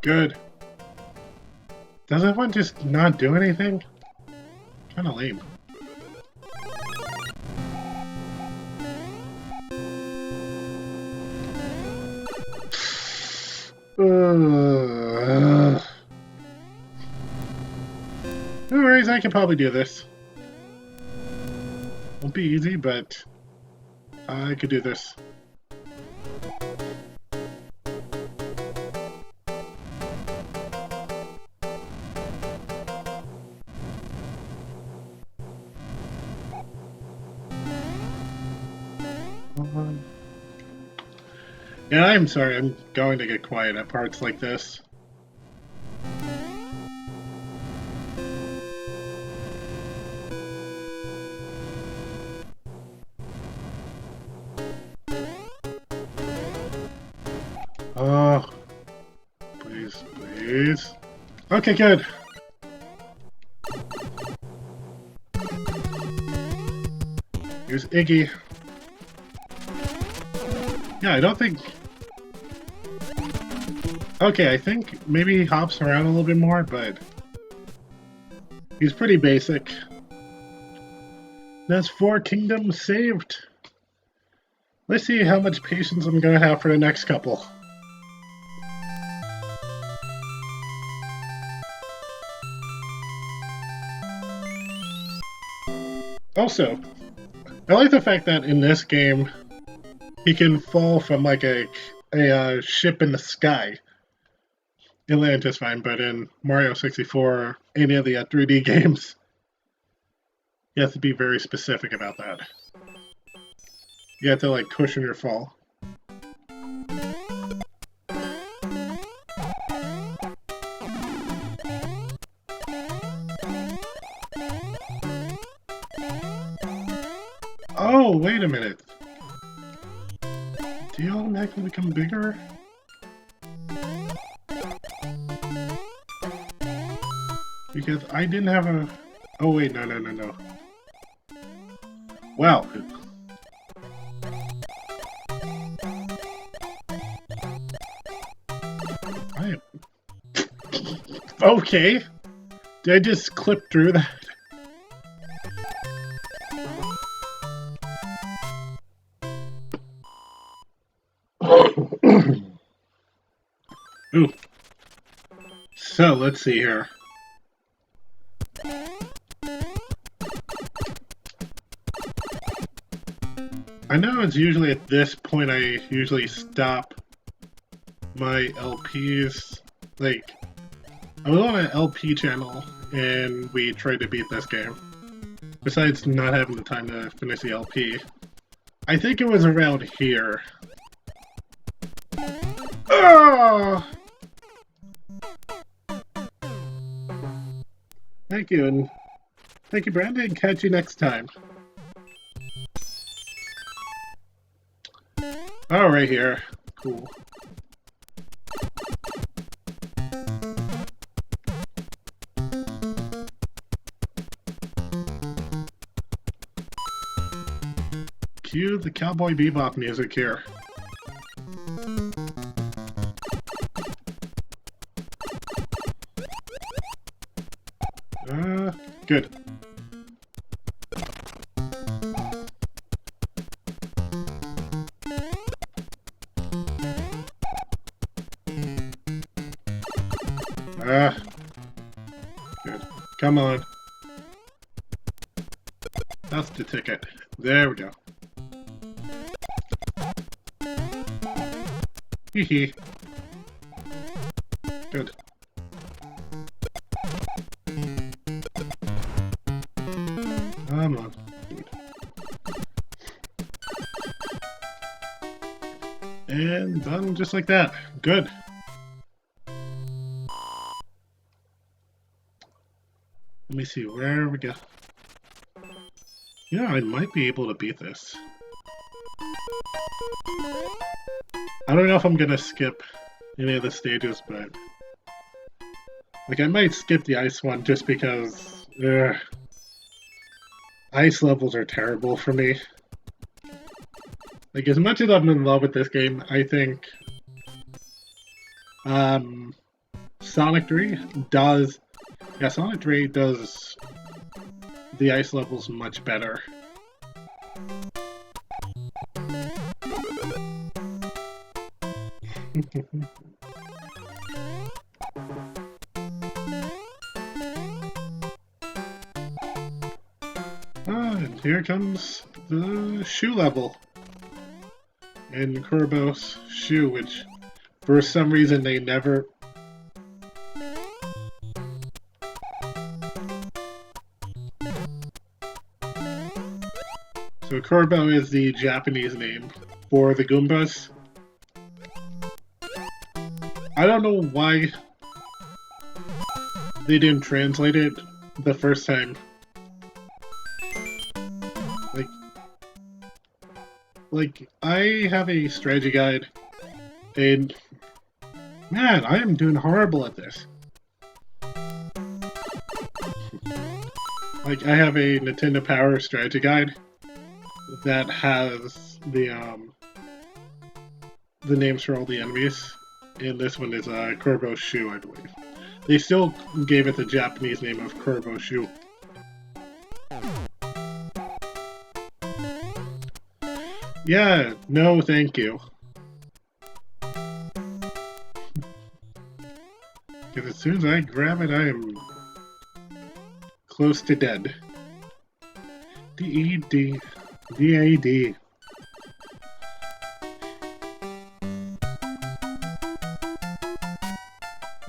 Good. Does everyone just not do anything? Kinda lame. No worries, I can probably do this. Won't be easy, but I could do this. Yeah, I'm sorry, I'm going to get quiet at parts like this. Oh, please, please. Okay, good. Here's Iggy. Yeah, I don't think... Okay, I think maybe he hops around a little bit more, but... he's pretty basic. That's 4 kingdoms saved. Let's see how much patience I'm gonna have for the next couple. Also, I like the fact that in this game, he can fall from like a ship in the sky. It lands just fine, but in Mario 64 or any of the 3D games, you have to be very specific about that. You have to like cushion your fall. Oh, wait a minute. Do you automatically become bigger? Because I didn't have a... Oh wait, no. Wow. I am... Okay. Did I just clip through that? Ooh. So, let's see here. I know it's usually at this point I usually stop my LPs. Like, I was on an LP channel and we tried to beat this game. Besides not having the time to finish the LP. I think it was around here. Oh! Thank you, and thank you, Brandon. Catch you next time. Oh, right here. Cool. Cue the Cowboy Bebop music here. Good. Good. Come on. That's the ticket. There we go. Hee hee. Good. Come on. And done just like that. Good. Let me see, where we go. Yeah, I might be able to beat this. I don't know if I'm gonna skip any of the stages, but... like, I might skip the ice one just because... ice levels are terrible for me. Like, as much as I'm in love with this game, I think... Sonic 3 does... yeah, Sonic 3 does the ice levels much better. And here comes the shoe level. And Kurbo's shoe, which for some reason they never... So Kurbo is the Japanese name for the Goombas. I don't know why they didn't translate it the first time. Like I have a strategy guide, and Man, I am doing horrible at this. Like, I have a Nintendo Power Strategy Guide that has the names for all the enemies, and this one is Kurbo Shu, I believe. They still gave it the Japanese name of Kurbo Shu. Yeah, no thank you. Because as soon as I grab it, I am close to dead. D-E-D. D-A-D.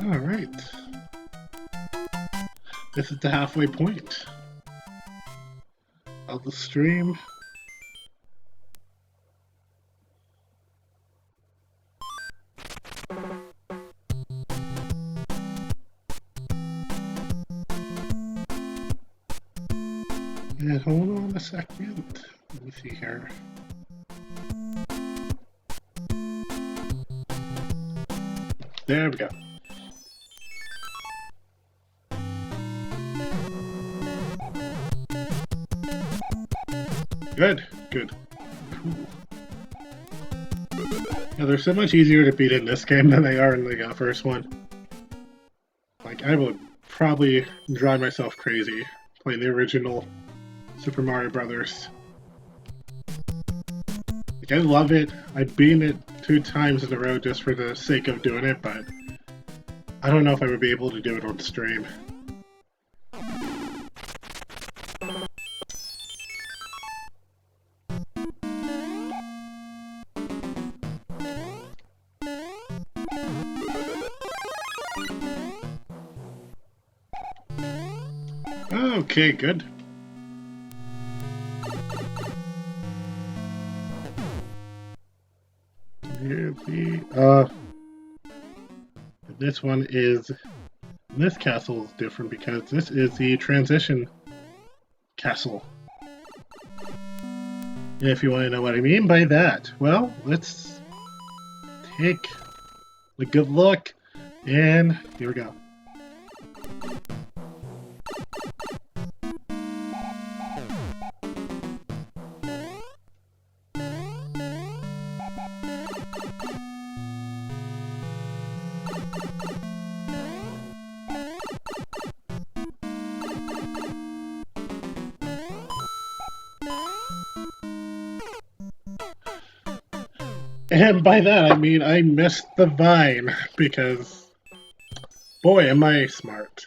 Alright. This is the halfway point of the stream. And hold on a second. Let me see here. There we go. Good, good. Cool. Yeah, they're so much easier to beat in this game than they are in the first one. Like, I would probably drive myself crazy playing the original Super Mario Brothers. Like, I love it. I've beaten it 2 times in a row just for the sake of doing it, but I don't know if I would be able to do it on stream. Okay, good. Here this one is, this castle is different because this is the transition castle. And if you want to know what I mean by that, well, let's take a good look, and here we go. And by that I mean I missed the vine, because boy am I smart.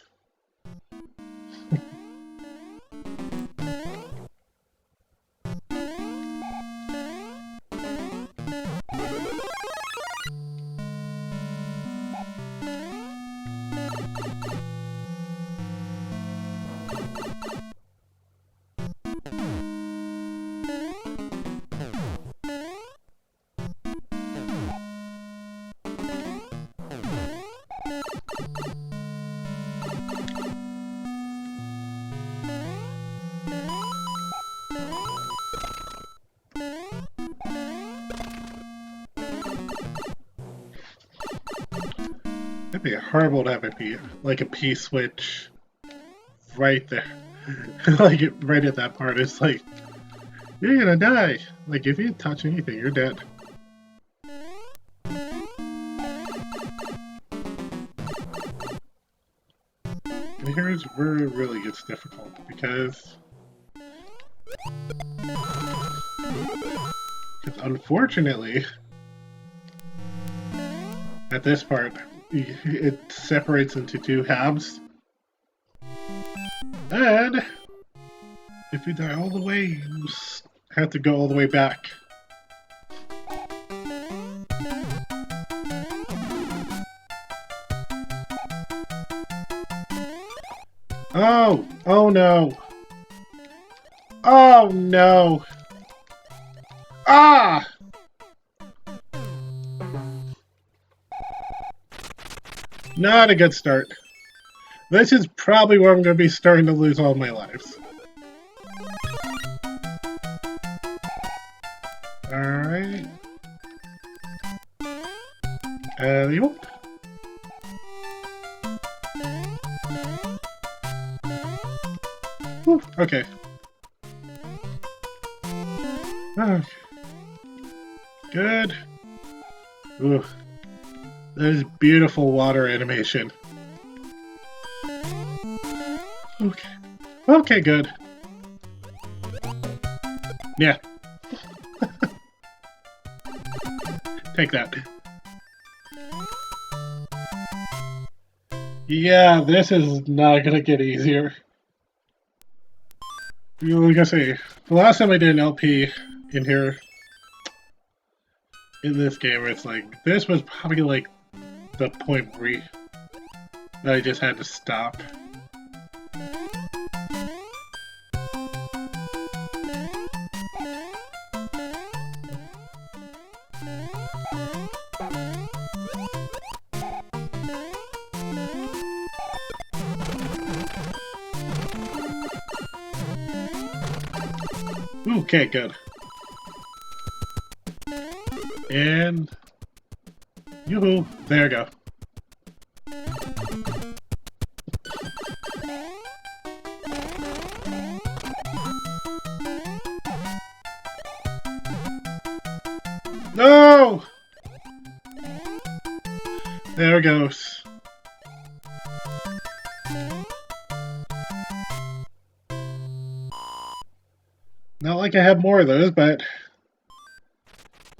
It'd be horrible to have a P-switch right there. Like, right at that part, it's like, you're gonna die! Like, if you touch anything, you're dead. And here's where it really gets difficult, because unfortunately, at this part, it separates into 2 halves. And if you die all the way, you have to go all the way back. Oh! Oh no! Oh no! Ah! Not a good start. This is probably where I'm going to be starting to lose all my lives. Alright. Whoop. Whew, okay. Okay. Good. Ooh. That is beautiful water animation. Okay. Okay, good. Yeah. Take that. Yeah, this is not gonna get easier. Like I say, the last time I did an LP in here, in this game, it's like, this was probably like the point where I just had to stop. Okay, good. And... yoo-hoo! There we go. No! There it goes. Not like I have more of those, but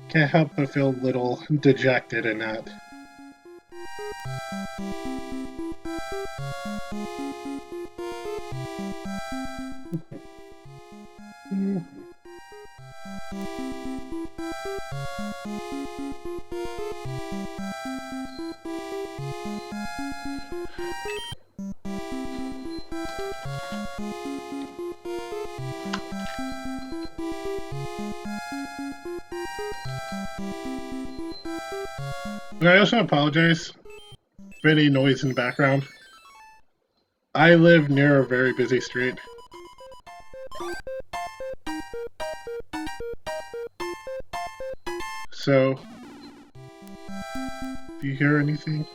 can't help but feel a little dejected in that. I also apologize for any noise in the background. I live near a very busy street. So, do you hear anything?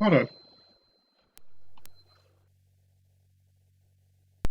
Hold on.